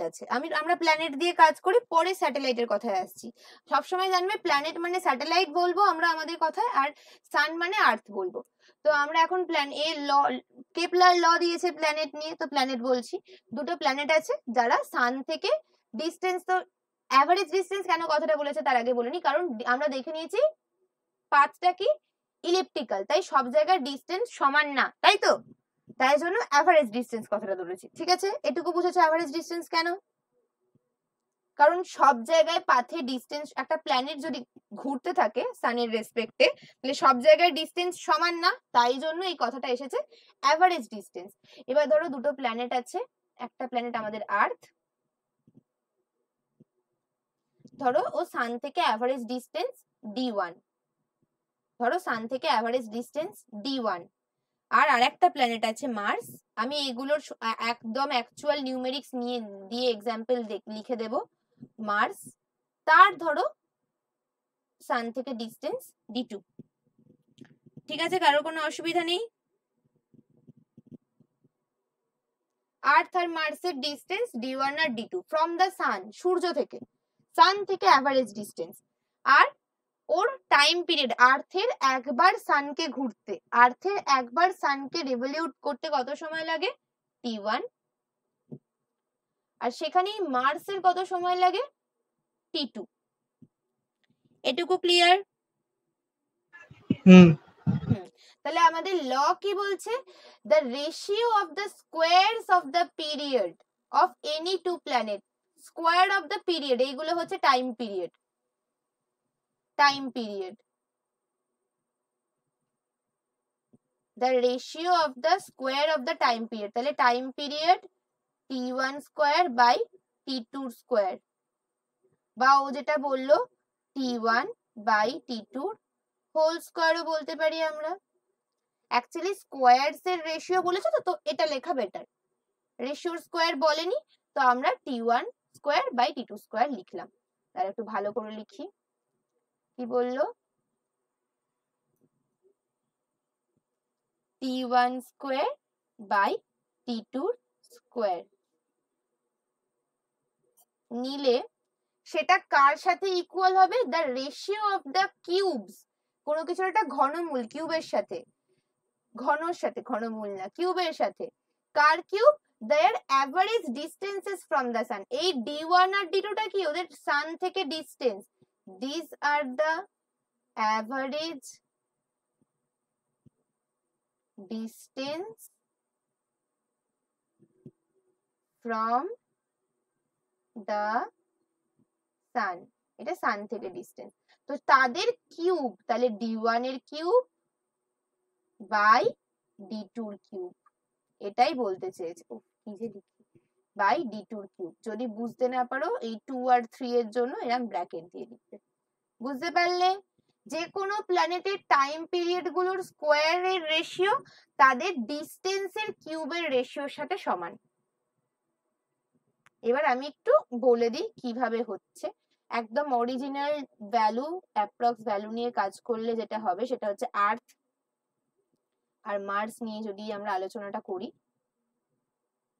আছে। আমরা প্ল্যানেট দিয়ে কাজ করি, পরে স্যাটেলাইটের কথায় আসছি। সবসময় জানবে প্ল্যানেট মানে স্যাটেলাইট বলবো আমরা আমাদের কথায়, আর সান মানে আর্থ বলবো। তো আমরা এখন কেপলার ল দিয়েছে প্ল্যানেট নিয়ে, তো প্ল্যানেট বলছি। দুটো প্ল্যানেট আছে যারা সান থেকে ডিস্টেন্স, তো অ্যাভারেজ ডিস্টেন্স কেন কথাটা বলেছে তার আগে বলিনি, কারণ আমরা দেখে নিয়েছি পাথটা কি ইলিপ্টিক্যাল, তাই সব জায়গায় ডিস্টেন্স সমান না, তাই তো? তাই জন্য অ্যাভারেজ ডিস্টেন্স কথাটা ধরেছি। ঠিক আছে, এটুকু বুঝেছো অ্যাভারেজ ডিস্টেন্স কেন? কারণ সব জায়গায় পাথে ডিস্টেন্স, একটা প্ল্যানেট যদি ঘুরতে থাকে সানের রেসপেক্টে, তাহলে সব জায়গায় ডিস্টেন্স সমান না, তাই জন্য এই কথাটা এসেছে অ্যাভারেজ ডিস্টেন্স। এবার ধরো দুটো প্ল্যানেট আছে, একটা প্ল্যানেট আমাদের আর্থ, ধরো ও সান থেকে অ্যাভারেজ ডিস্টেন্স d1, ধরো সান থেকে অ্যাভারেজ ডিস্টেন্স d1। আর আরেকটা প্ল্যানেট আছে মার্স, আমি এগুলোর একদম অ্যাকচুয়াল নিউমেরিক্স নিয়ে দিয়ে এক্সাম্পল লিখে দেব। মার্স, তার ধরো সান থেকে ডিস্টেন্স d2। ঠিক আছে, কারোর কোনো অসুবিধা নেই? আর্থ আর মার্সের ডিস্টেন্স d1 আর d2 ফ্রম দ্য সান, সূর্য থেকে, সান থেকে অ্যাভারেজ ডিস্টেন্স। আর ওর টাইম পিরিয়ড, আর্থের একবার সানকে ঘুরতে, আর্থের একবার সানকে রিভলিউট করতে কত সময় লাগে? t1। আর সেখানেই মার্সের কত সময় লাগে? t2। এটুকু ক্লিয়ার? হুম। তাহলে আমাদের ল কি বলছে? The ratio of the squares of the period of any two planet, square of the period, এইগুলো হচ্ছে time period, time period. The ratio of the square of the time period, তাহলে time period t1 square by t2 square, বা ও যেটা বললো t1 বাই t2 হোল স্কোয়ারও বলতে পারি আমরা। অ্যাকচুয়ালি স্কোয়ারস এর রেশিও বলেছে তো, তো এটা লেখা বেটার। রেশিওর স্কোয়ার বলেনি, তো আমরা t1 square by t2 square লিখলাম। তার একটু ভালো করে লিখি, কি বললো? t1 square by t2 square নিলে সেটা কার সাথে ইকুয়াল হবে? The ratio of the cubes, কোনো কিছুর একটা ঘনমূল কিউবের সাথে, ঘনর সাথে, ঘনমূল না, কিউবের সাথে। কার cube? their average distances from the sun। এই d1 আর d2 টা কি? ওদের সান থেকে distance. these are the average distance from the sun, এটা সান থেকে ডিস্টেন্স। তো তাদের কিউব, তাহলে d1 এর কিউব বাই d2 এর কিউব, এটাই বলতে চেয়েছে। কি যে লিখি, বাই d2 এর কিউব। যদি বুঝতে না পারো এই 2 আর 3 এর জন্য এরকম ব্র্যাকেট দিয়ে লিখতে। বুঝতে পারলে? যে কোনো প্ল্যানেটের টাইম পিরিয়ড গুলোর স্কোয়ারের রেশিও তাদের ডিস্টেন্সের কিউবের রেশিওর সাথে সমান। এবার আমি একটু বলে দিই কিভাবে হচ্ছে। একদম অরিজিনাল ভ্যালু, অ্যাপ্রক্স ভ্যালু নিয়ে কাজ করলে যেটা হবে সেটা হচ্ছে আর্থ আর মার্স নিয়ে যদি আমরা আলোচনাটা করি,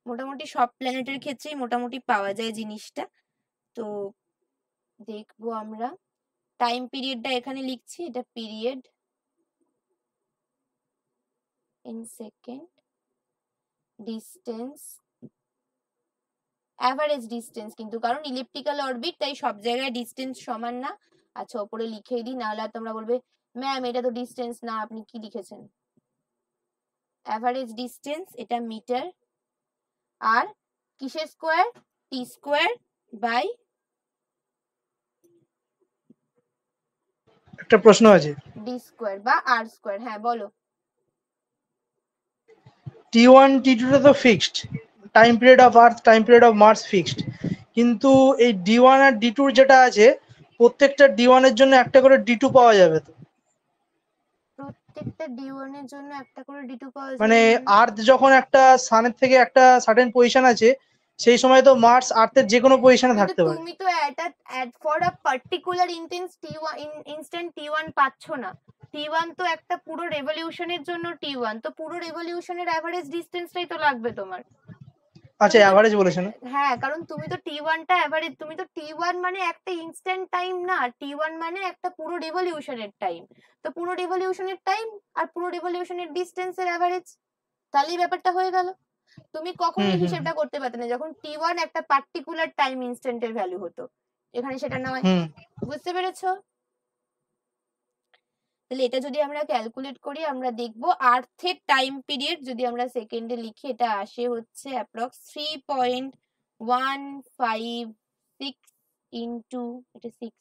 মোটামুটি সব প্ল্যানেটের ক্ষেত্রেই মোটামুটি পাওয়া যায় জিনিসটা। তো দেখবো আমরা টাইম পিরিয়ডটা এখানে লিখছি, এটা period in second, distance, average distance কিন্তু, কারণ ইলিপ্টিক্যাল অরবিট তাই সব জায়গায় ডিস্টেন্স সমান না। আচ্ছা ওপরে লিখেই দিই, নাহলে তোমরা বলবে ম্যাম এটা তো ডিস্টেন্স না, আপনি কি লিখেছেন? অ্যাভারেজ ডিস্টেন্স, এটা মিটার। আর কিসের স্কোয়ার? টি স্কোয়ার বাই, একটা প্রশ্ন আছে, ডি স্কোয়ার বা আর স্কোয়ার। হ্যাঁ বলো। t1 t2 টা তো fixed, time period of Earth time period of Mars fixed, কিন্তু এই d1 আর d2 যেটা আছে, প্রত্যেকটা d1 এর জন্য একটা করে d2 পাওয়া যাবে তো? প্রত্যেকটা d1 এর জন্য একটা করে d2 পাওয়া যাবে মানে আর্থ যখন একটা সানের থেকে একটা সার্টেন পজিশন আছে, সেই সময় তো মার্স আর্থের যে কোনো পজিশনে কিন্তু থাকতে পারে। তুমি তো for a particular instant t1 পাচ্ছ না। t1 তো একটা পুরো রেভলিউশনের জন্য t1, তো পুরো রেভলিউশনের অ্যাভারেজ ডিস্টেন্সটাই তো লাগবে তোমার। আচ্ছা তুমি তো, অ্যাভারেজ বলেছে না? হ্যাঁ কারণ তুমি তো t1 টা অ্যাভারেজ, তুমি তো t1 মানে একটা ইনস্ট্যান্ট টাইম না, t1 মানে একটা পুরো রেভলিউশনের টাইম। তো পুরো রেভলিউশনের টাইম আর পুরো রেভলিউশনের ডিস্টেন্সের অ্যাভারেজ, তাহলেই ব্যাপারটা হয়ে গেল। তুমি কখনোই হিসেবটা করতে পারতে না যখন t1 একটা পার্টিকুলার টাইম ইনস্ট্যান্টের ভ্যালু হতো, এখানে সেটা নয়। বুঝতে পেরেছো? তাহলে এটা যদি আমরা ক্যালকুলেট করি, আমরা দেখবো আর্থের টাইম পিরিয়ড যদি আমরা সেকেন্ডে লিখি, এটা আসে হচ্ছে অ্যাপ্রক্স 3.156 ইন্টু, এটা 6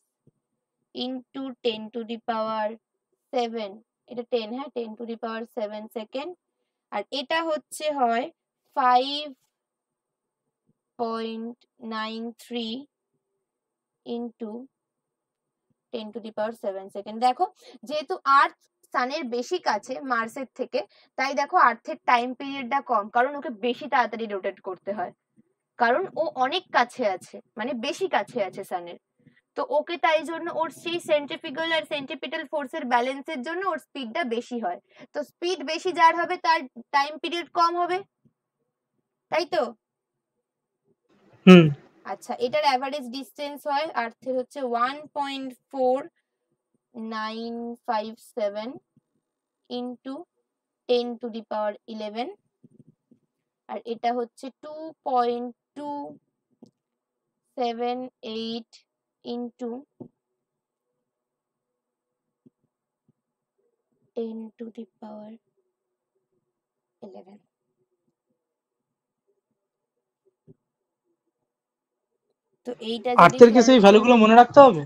ইন্টু 10 টু দি পাওয়ার 7, এটা 10, হ্যাঁ 10 টু দি পাওয়ার 7 সেকেন্ড। আর এটা হচ্ছে হয় 5.93 ইন্টু 10⁻7 সেকেন্ড। দেখো যেহেতু আর্থ সানের বেশি কাছে মার্সের থেকে, তাই দেখো আর্থের টাইম পিরিয়ডটা কম, কারণ ওকে বেশি তাড়াতাড়ি রোটেট করতে হয়, কারণ ও অনেক কাছে আছে, মানে বেশি কাছে আছে সানের। তো ওকে তাই জন্য ওর সেই সেন্ট্রিফিউগাল আর সেন্ট্রিপিটাল ফোর্সের ব্যালেন্সের জন্য ওর স্পিডটা বেশি হয়। তো স্পিড বেশি যার হবে তার টাইম পিরিয়ড কম হবে, তাই তো? হুম। আচ্ছা, এটার অ্যাভারেজ ডিসটেন্স হয় আর্থের হচ্ছে 1.4957 ইন্টু 10⁻11, আর এটা হচ্ছে 2.278 ইন্টু 10⁻11। তো এইটা যদি আর্থের কেসে এই ভ্যালুগুলো মনে রাখতে হবে?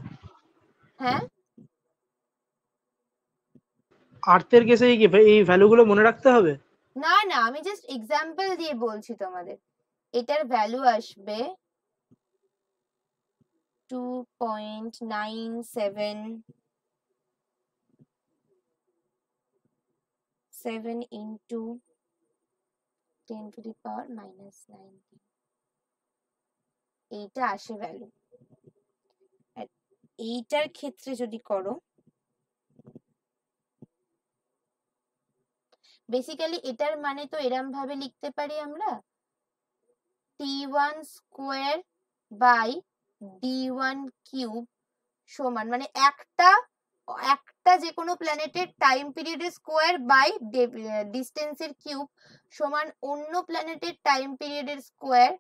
হ্যাঁ, আর্থের কেসে এই ভ্যালুগুলো মনে রাখতে হবে? না না, আমি জাস্ট এক্সাম্পল দিয়ে বলছি তোমাদের। এটার ভ্যালু আসবে 2.977 ইন্টু 10⁻−19, এইটা আসে ভ্যালু। আর এইটার ক্ষেত্রে যদি করো, বেসিক্যালি এটার মানে তো এরম ভাবে লিখতে পারি আমরা, t1 square by d1 cube সমান, মানে একটা যে কোনো প্ল্যানেটের টাইম পিরিয়ডের স্কোয়ার বাই ডিস্টেন্সের কিউব সমান অন্য প্ল্যানেটের টাইম পিরিয়ডের স্কোয়ার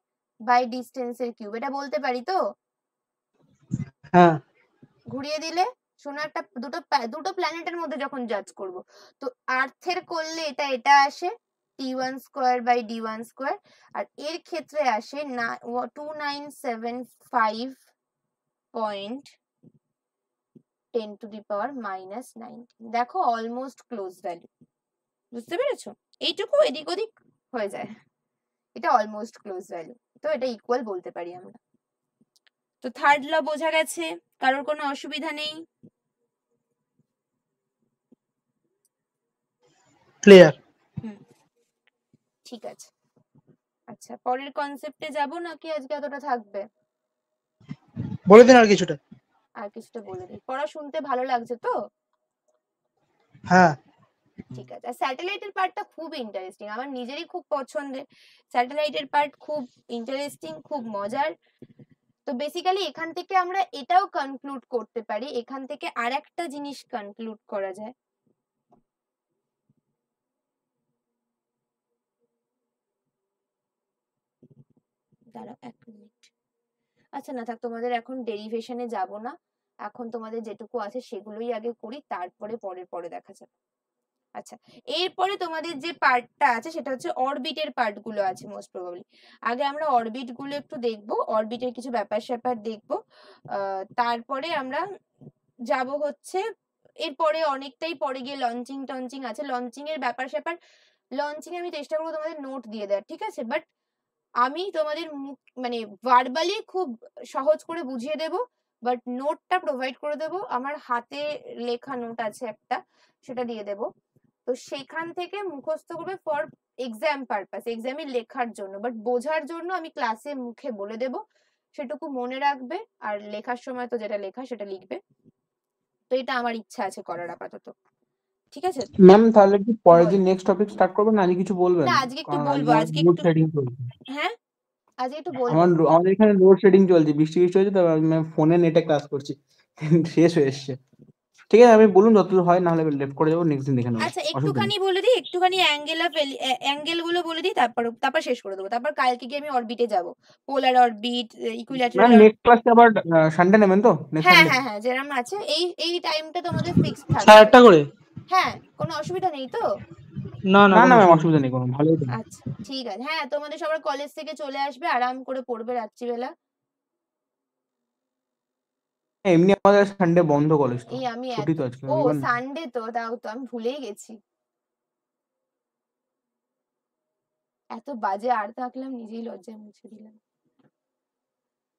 বাই ডিস্টেন্সের কিউব। এটা বলতে পারি তো? হ্যাঁ। ঘুরিয়ে দিলে শোনো, একটা দুটো প্ল্যানেটের মধ্যে যখন জাজ করব, তো আর্থের করলে এটা আসে t1 square by d1 square, আর এর ক্ষেত্রে আসে 2975.10⁻−19। দেখো অলমোস্ট ক্লোজ ভ্যালু, বুঝতে পেরেছো? এইটুকু এদিক ওদিক হয়ে যায়, এটা অলমোস্ট ক্লোজ ভ্যালু, তো এটা ইকুয়াল বলতে পারি আমরা। তো থার্ড ল বোঝা গেছে? কারোর কোনো অসুবিধা নেই? ক্লিয়ার। ঠিক আছে। আচ্ছা, পরের কনসেপ্টে যাব নাকি আজকে এতটা থাকবে? বলে দিন আর কিছুটা। আর কিছুটা বলে দিই। পড়া শুনতে ভালো লাগছে তো? হ্যাঁ। ঠিক আছে। আর স্যাটেলাইটের পার্টটা খুব ইন্টারেস্টিং, আমার নিজেরই খুব পছন্দের। স্যাটেলাইটের পার্ট খুব ইন্টারেস্টিং, খুব মজার। তো বেসিক্যালি এখান থেকে আমরা এটাও কনক্লুড করতে পারি, এখান থেকে আর একটা জিনিস কনক্লুড করা যায়। দাঁড়াও 1 মিনিট। আচ্ছা না থাক, তোমাদের এখন ডেরিভেশনে যাব না, এখন তোমাদের যেটুকু আছে সেগুলোই আগে করি, তারপরে পরে দেখা যাবে। আচ্ছা, এরপরে তোমাদের যে পার্টটা আছে সেটা হচ্ছে অরবিটের পার্ট গুলো আছে মোস্ট প্রবাবলি। আগে আমরা অরবিট গুলো একটু দেখবো, অরবিটের কিছু ব্যাপার স্যাপার দেখবো, তারপরে আমরা যাব হচ্ছে এরপরে অনেকটাই পরে গিয়ে লঞ্চিং আছে। লঞ্চিং এর ব্যাপার স্যাপার, লঞ্চিং আমি চেষ্টা করবো তোমাদের নোট দিয়ে দেওয়ার, ঠিক আছে? বাট আমি তোমাদের মানে ভার্বালি খুব সহজ করে বুঝিয়ে দেব, বাট নোটটা প্রোভাইড করে দেবো, আমার হাতে লেখা নোট আছে একটা, সেটা দিয়ে দেবো। তো সেখান থেকে মুখস্থ করবে ফর এক্সাম পারপাস, এক্সামে লেখার জন্য, বাট বোঝার জন্য আমি ক্লাসে মুখে বলে দেব, সেটুকু মনে রাখবে, আর লেখার সময় তো যেটা লেখা সেটা লিখবে। তো এটা আমার ইচ্ছা আছে করার আপাতত, ঠিক আছে? ম্যাম তাহলে কি পরের দিন নেক্সট টপিক স্টার্ট করবেন, না আজকে কিছু বলবেন? না, আজকে একটু কারণ বলবো, আমার আজকে লোড একটু, শেডিং চলছে। হ্যাঁ আজকে একটু বলবো। আমাদের এখানে লোড শেডিং চলছে, বৃষ্টি হয়েছে, তো আমি ফোনে নেটে ক্লাস করছি, শেষ হয়ে এসছে। ঠিক আছে, আমি বলুন যতদূর হয়, না হলে লেফট করে যাবো, নেক্সট দিন দেখে নেবো, আচ্ছা, অসুবিধা একটুখানি নেই। বলে দিই, একটুখানি অ্যাঙ্গেল গুলো বলে দিই, তারপর শেষ করে দেবো। তারপর কালকে গিয়ে আমি অরবিটে যাব, পোলার অরবিট, ইকুইল্যাটারাল ম্যাম নেক্সট ক্লাসে আবার সানডে নেবেন তো? নেক্সট হ্যাঁ সানডে হ্যাঁ হ্যাঁ, যেরকম আছে এই টাইমটা তোমাদের ফিক্সড থাকবে। 1:30 করে? হ্যাঁ, কোনো অসুবিধা নেই তো? না না, না কোনো না ম্যাম, অসুবিধা নেই। অসুবিধা নেই কোনো, ভালোই তো। আচ্ছা ঠিক আছে। হ্যাঁ, তোমাদের সবার কলেজ থেকে চলে আসবে, আরাম করে পড়বে রাত্রিবেলা। এমনি আমাদের সানডে বন্ধ, কলেজ তো এই আমি ছুটি তো আজকে ও রবিবার না। সানডে তো, তাও তো আমি ভুলেই গেছি, এত বাজে আর থাকলাম, নিজেই লজ্জায় মুছে দিলাম।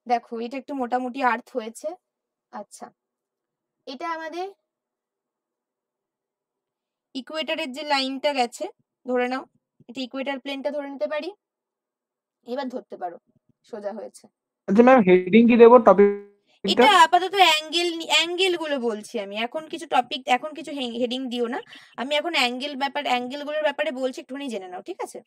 দেখো এটা একটু মোটামুটি আর্থ হয়েছে। আচ্ছা, এটা আমাদের ইকুয়েটরের যে লাইনটা গেছে ধরে নাও, এটা ইকুয়েটর প্লেনটা ধরে নিতে পারি। এবার ধরতে পারো সোজা হয়েছে। আচ্ছা ম্যাম, হেডিং কি দেবো টপিকটা? এটা আপাতত অ্যাঙ্গেল গুলো বলছি আমি, এখন কিছু টপিক, এখন কিছু হেডিং দিও না, আমি এখন অ্যাঙ্গেল গুলোর ব্যাপারে বলছি, একটুখানি জেনে নাও, ঠিক আছে?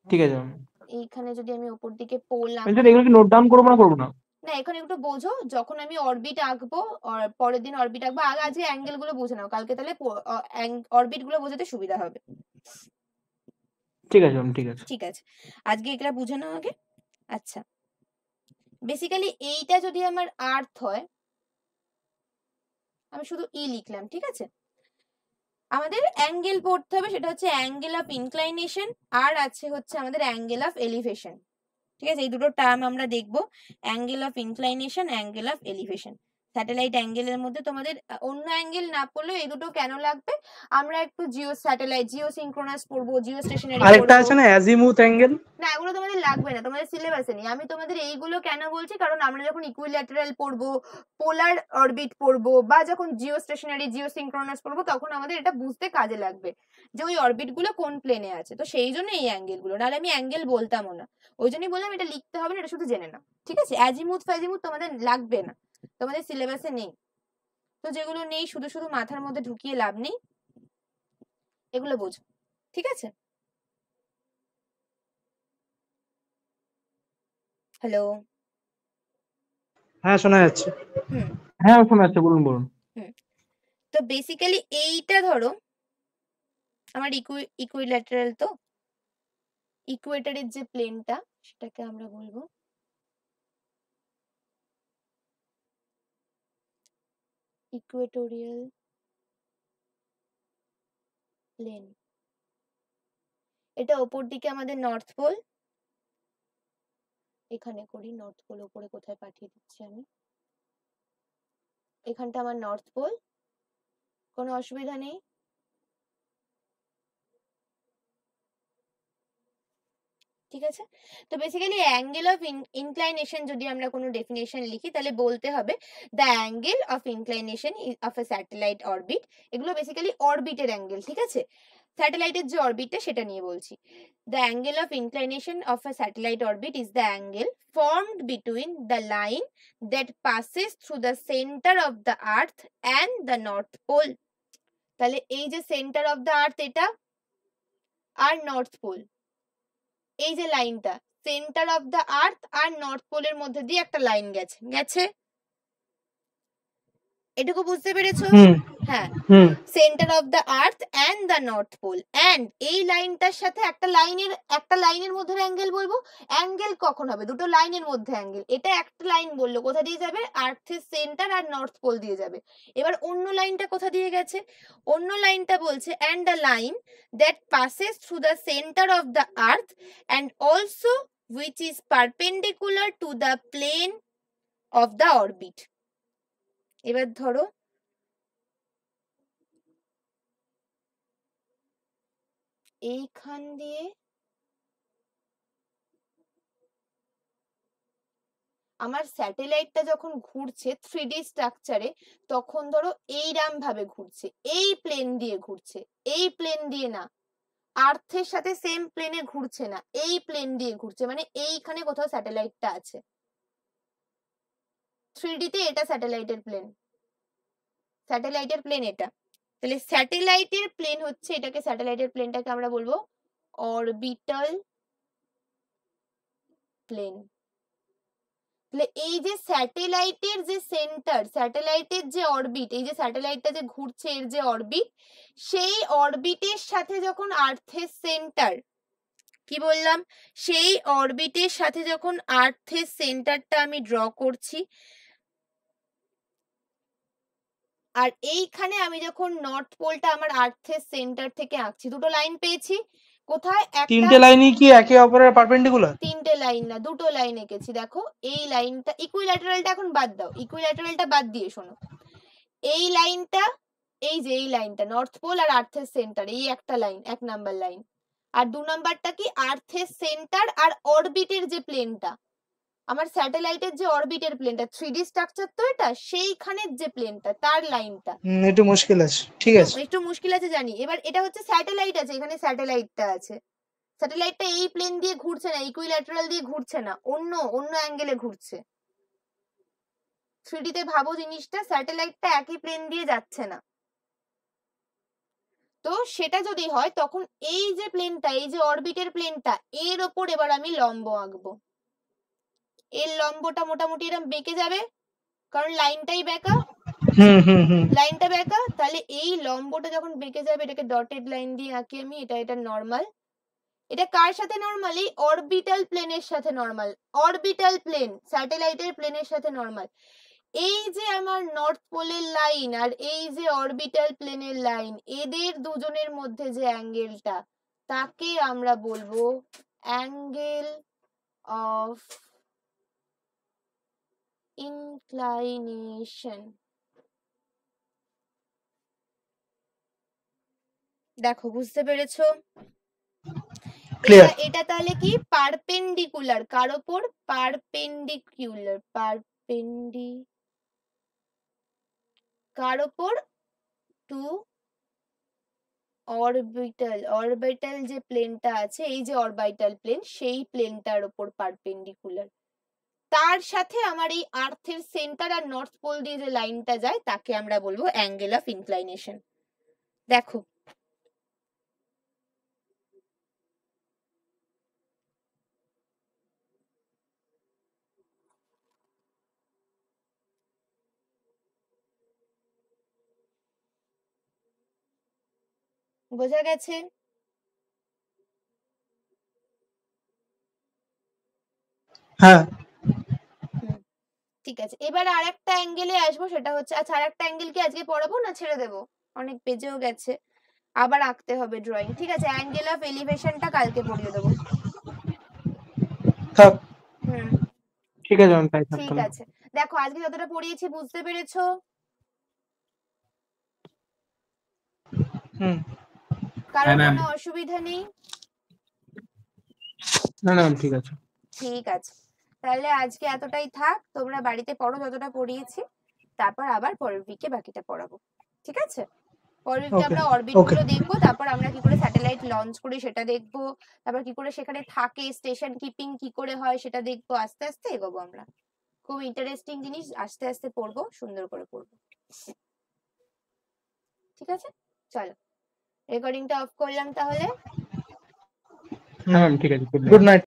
ঠিক আছে ম্যাম। এইখানে যদি আমি উপর দিকে পোল এগুলো কি নোট ডাউন করবো না করবো না? না, এখানে একটু বোঝো, যখন আমি অরবিট আঁকবো, পরের দিন অরবিট আঁকবো, আজকে অ্যাঙ্গেল গুলো বুঝে নাও, কালকে তাহলে অরবিট গুলো বোঝাতে সুবিধা হবে। ঠিক আছে ম্যাম, ঠিক আছে। ঠিক আছে, আজকে এটা বুঝে নাও আগে। আচ্ছা, বেসিক্যালি এইটা যদি আমার আর্থ হয়, আমি শুধু ই লিখলাম, ঠিক আছে? আমাদের অ্যাঙ্গেল পড়তে হবে, সেটা হচ্ছে অ্যাঙ্গেল অফ ইনক্লাইনেশন, আর আছে হচ্ছে আমাদের অ্যাঙ্গেল অফ এলিভেশন, ঠিক আছে? এই দুটো টার্ম আমরা দেখবো, angle of inclination, angle of elevation. Satellite অ্যাঙ্গেলের মধ্যে তোমাদের অন্য অ্যাঙ্গেল না পড়লেও এই দুটো কেন লাগবে, আমরা একটু জিও সিনক্রোনাস পড়বো, জিও স্টেশনারি আরেকটা পড়বো। আছে না অ্যাজিমুথ অ্যাঙ্গেল? না, এগুলো তোমাদের লাগবে না, তোমাদের সিলেবাসে নেই। আমি তোমাদের এইগুলো কেন বলছি, কারণ আমরা যখন ইকুইল্যাটারাল পড়বো, পোলার অরবিট পড়বো, বা যখন জিও স্টেশনারি, জিও সিনক্রোনাস পড়বো, তখন আমাদের এটা বুঝতে কাজে লাগবে যে ওই অরবিট গুলো কোন প্লেনে আছে। তো সেই জন্য এই অ্যাঙ্গেল গুলো, নাহলে আমি অ্যাঙ্গেল বলতামও না। ওই জন্যই বললাম এটা লিখতে হবে না, এটা শুধু জেনে নাও, ঠিক আছে? অ্যাজিমুথ ফ্যাজিমুথ তোমাদের লাগবে না, তোমাদের সিলেবাসে নেই। তো যেগুলো নেই শুধু শুধু মাথার মধ্যে ঢুকিয়ে লাভ নেই, এগুলো বোঝো, ঠিক আছে? হ্যালো? হ্যাঁ, শোনা যাচ্ছে। হ্যাঁ শোনা যাচ্ছে, বলুন বলুন। তো বেসিক্যালি এইটা ধরো আমার ইকুইল্যাটারাল, তো ইকুয়েটরের যে প্লেনটা সেটাকে আমরা বলবো ইকুয়েটোরিয়াল প্লেন। এটা ওপর দিকে আমাদের নর্থ পোল, এখানে করি নর্থ পোল, উপরে কোথায় পাঠিয়ে দিচ্ছি আমি, এখানটা আমার নর্থ পোল, কোনো অসুবিধা নেই। ঠিক আছে, তো বেসিক্যালি অ্যাঙ্গেল অফ ইনক্লাইনেশন যদি আমরা কোনো ডেফিনেশন লিখি, তাহলে বলতে হবে the angle of inclination of A satellite orbit. এগুলো বেসিক্যালি অরবিটের অ্যাঙ্গেল, ঠিক আছে? স্যাটেলাইটের যে অরবিটটা সেটা নিয়ে বলছি। The angle of inclination of a satellite orbit is the angle formed between the line that passes through the center of the earth and the north pole. তাহলে এই যে সেন্টার অফ দ্য আর্থ এটা আর নর্থ পোল, এই যে লাইনটা সেন্টার অফ দ্য আর্থ আর নর্থ পোলের মধ্যে দিয়ে একটা লাইন গেছে, এটুকু বুঝতে পেরেছো? হ্যাঁ, centre of the Earth and the north pole, and এই লাইনটার সাথে একটা লাইনের মধ্যে অ্যাঙ্গেল বলবো। অ্যাঙ্গেল কখন হবে? দুটো লাইনের মধ্যে অ্যাঙ্গেল। এটা একটা লাইন বললো, কোথা দিয়ে যাবে? আর্থের সেন্টার আর নর্থ পোল দিয়ে যাবে। এবার অন্য লাইনটা কোথা দিয়ে গেছে? অন্য লাইনটা বলছে and the line that passes through the centre of the Earth and also which is perpendicular to the plane of the orbit. এবার ধরো এইখান দিয়ে আমার স্যাটেলাইটটা যখন ঘুরছে 3D স্ট্রাকচারে, তখন ধরো এইরাম ভাবে ঘুরছে, এই প্লেন দিয়ে ঘুরছে, এই প্লেন দিয়ে না, আর্থের সাথে সেম প্লেনে ঘুরছে না, এই প্লেন দিয়ে ঘুরছে, মানে এইখানে কোথাও স্যাটেলাইটটা আছে। 3D তে এটা স্যাটেলাইটের প্লেন, এটা। তাহলে স্যাটেলাইটের প্লেন হচ্ছে এটাকে, স্যাটেলাইটের প্লেনটাকে আমরা বলবো অরবিটাল প্লেন। তাহলে এই যে স্যাটেলাইটের যে সেন্টার, স্যাটেলাইটের যে অরবিট, এই যে স্যাটেলাইটটা যে ঘুরছে এর যে অরবিট, সেই অরবিটের সাথে যখন আর্থের সেন্টার, কি বললাম, সেই অরবিটের সাথে যখন আর্থের সেন্টারটা আমি ড্র করছি, আর এইখানে আমি যখন নর্থ পোলটা আমার আর্থের সেন্টার থেকে আঁকছি, দুটো লাইন পেয়েছি। কোথায়? তিনটে লাইনই কি একে অপরের পারপেন্ডিকুলার? তিনটে লাইন না, দুটো লাইন এঁকেছি। দেখো এই লাইনটা, ইকুইল্যাটারালটা এখন বাদ দাও, ইকুইল্যাটারালটা বাদ দিয়ে শোনো, এই লাইনটা, এই যে এই লাইনটা নর্থ পোল আর আর্থের সেন্টার, এই একটা লাইন, 1 নাম্বার লাইন। আর 2 নাম্বারটা কি? আর্থের সেন্টার আর অরবিটের যে প্লেনটা, আমার স্যাটেলাইটের যে অরবিটের প্লেনটা 3D স্ট্রাকচার তো এটা, সেইখানের যে প্লেনটা তার লাইনটা একটু মুশকিল আছে, ঠিক আছে। একটু মুশকিল আছে জানি। এবার এটা হচ্ছে স্যাটেলাইট আছে, এখানে স্যাটেলাইটটা আছে, স্যাটেলাইটটা এই প্লেন দিয়ে ঘুরছে না, ইকুইল্যাটারাল দিয়ে ঘুরছে না, অন্য অন্য অ্যাঙ্গেলে ঘুরছে। 3D তে ভাবো জিনিসটা, স্যাটেলাইটটা একই প্লেন দিয়ে যাচ্ছে না। তো সেটা যদি হয় তখন এই যে প্লেনটা, এই যে অরবিটের প্লেনটা, এর ওপর এবার আমি লম্ব আঁকবো। এর লম্বটা মোটামুটি এরকম বেঁকে যাবে, কারণ লাইনটাই বেঁকা, লাইনটা বেঁকা। তাহলে এই লম্বটা যখন বেঁকে যাবে, এটাকে ডটেড লাইন দিয়ে আঁকি আমি, এটা নর্মাল। এটা কার সাথে নর্মাল? এই অরবিটাল প্লেনের সাথে নর্মাল। অরবিটাল প্লেন স্যাটেলাইটের প্লেনের সাথে নর্মাল। এই যে আমার নর্থ পোলের লাইন আর এই যে অরবিটাল প্লেনের লাইন, এদের দুজনের মধ্যে যে অ্যাঙ্গেলটা, তাকে আমরা বলবো অ্যাঙ্গেল অফ ইনক্লাইনেশন। দেখো বুঝতে পেরেছো? ক্লিয়ার। এটা তাহলে কি পারপেন্ডিকুলার, কার ওপর? পারপেন্ডিকুলার, কার ওপর? Two orbital. অরবিটাল যে প্লেনটা আছে, এই যে অরবিটাল প্লেন, সেই প্লেনটার ওপর পারপেন্ডিকুলার। তার সাথে আমার এই আর্থের সেন্টার আর নর্থ পোল দিয়ে যে লাইনটা যায়, তাকে আমরা বলবো অ্যাঙ্গেল অফ ইনক্লাইনেশন। দেখো বোঝা গেছে? হ্যাঁ, ঠিক আছে, এবার আর একটা অ্যাঙ্গেলে আসবো, সেটা হচ্ছে, আচ্ছা আর একটা অ্যাঙ্গেল কি আজকে পড়াবো না ছেড়ে দেবো? অনেক বেজেও গেছে, আবার আঁকতে হবে ড্রয়িং। ঠিক আছে, অ্যাঙ্গেল অফ এলিভেশনটা কালকে পড়িয়ে দেবো। থাক। ঠিক আছে ম্যাম, তাই থাক ঠিক তাহলে। আছে, দেখো আজকে যতটা পড়িয়েছি বুঝতে পেরেছো? কারোর কোনো অসুবিধা নেই? না না ম্যাম, ঠিক আছে। ঠিক আছে, তাহলে আজকে এতটাই থাক, তোমরা বাড়িতে পড়ো যতটা পড়িয়েছি, তারপর আবার পরের উইকে বাকিটা পড়াবো। ঠিক আছে, পরের উইকে আমরা অরবিট গুলো দেখবো, তারপর আমরা কি করে স্যাটেলাইট লঞ্চ করি সেটা দেখবো, তারপর কি করে সেখানে থাকে, স্টেশন কিপিং কি করে হয় সেটা দেখবো। আস্তে আস্তে এগোবো আমরা, খুব ইন্টারেস্টিং জিনিস, আস্তে আস্তে পড়বো, সুন্দর করে পড়বো। ঠিক আছে, চলো রেকর্ডিংটা অফ করলাম তাহলে। হ্যাঁ ম্যাম, ঠিক আছে। Good night.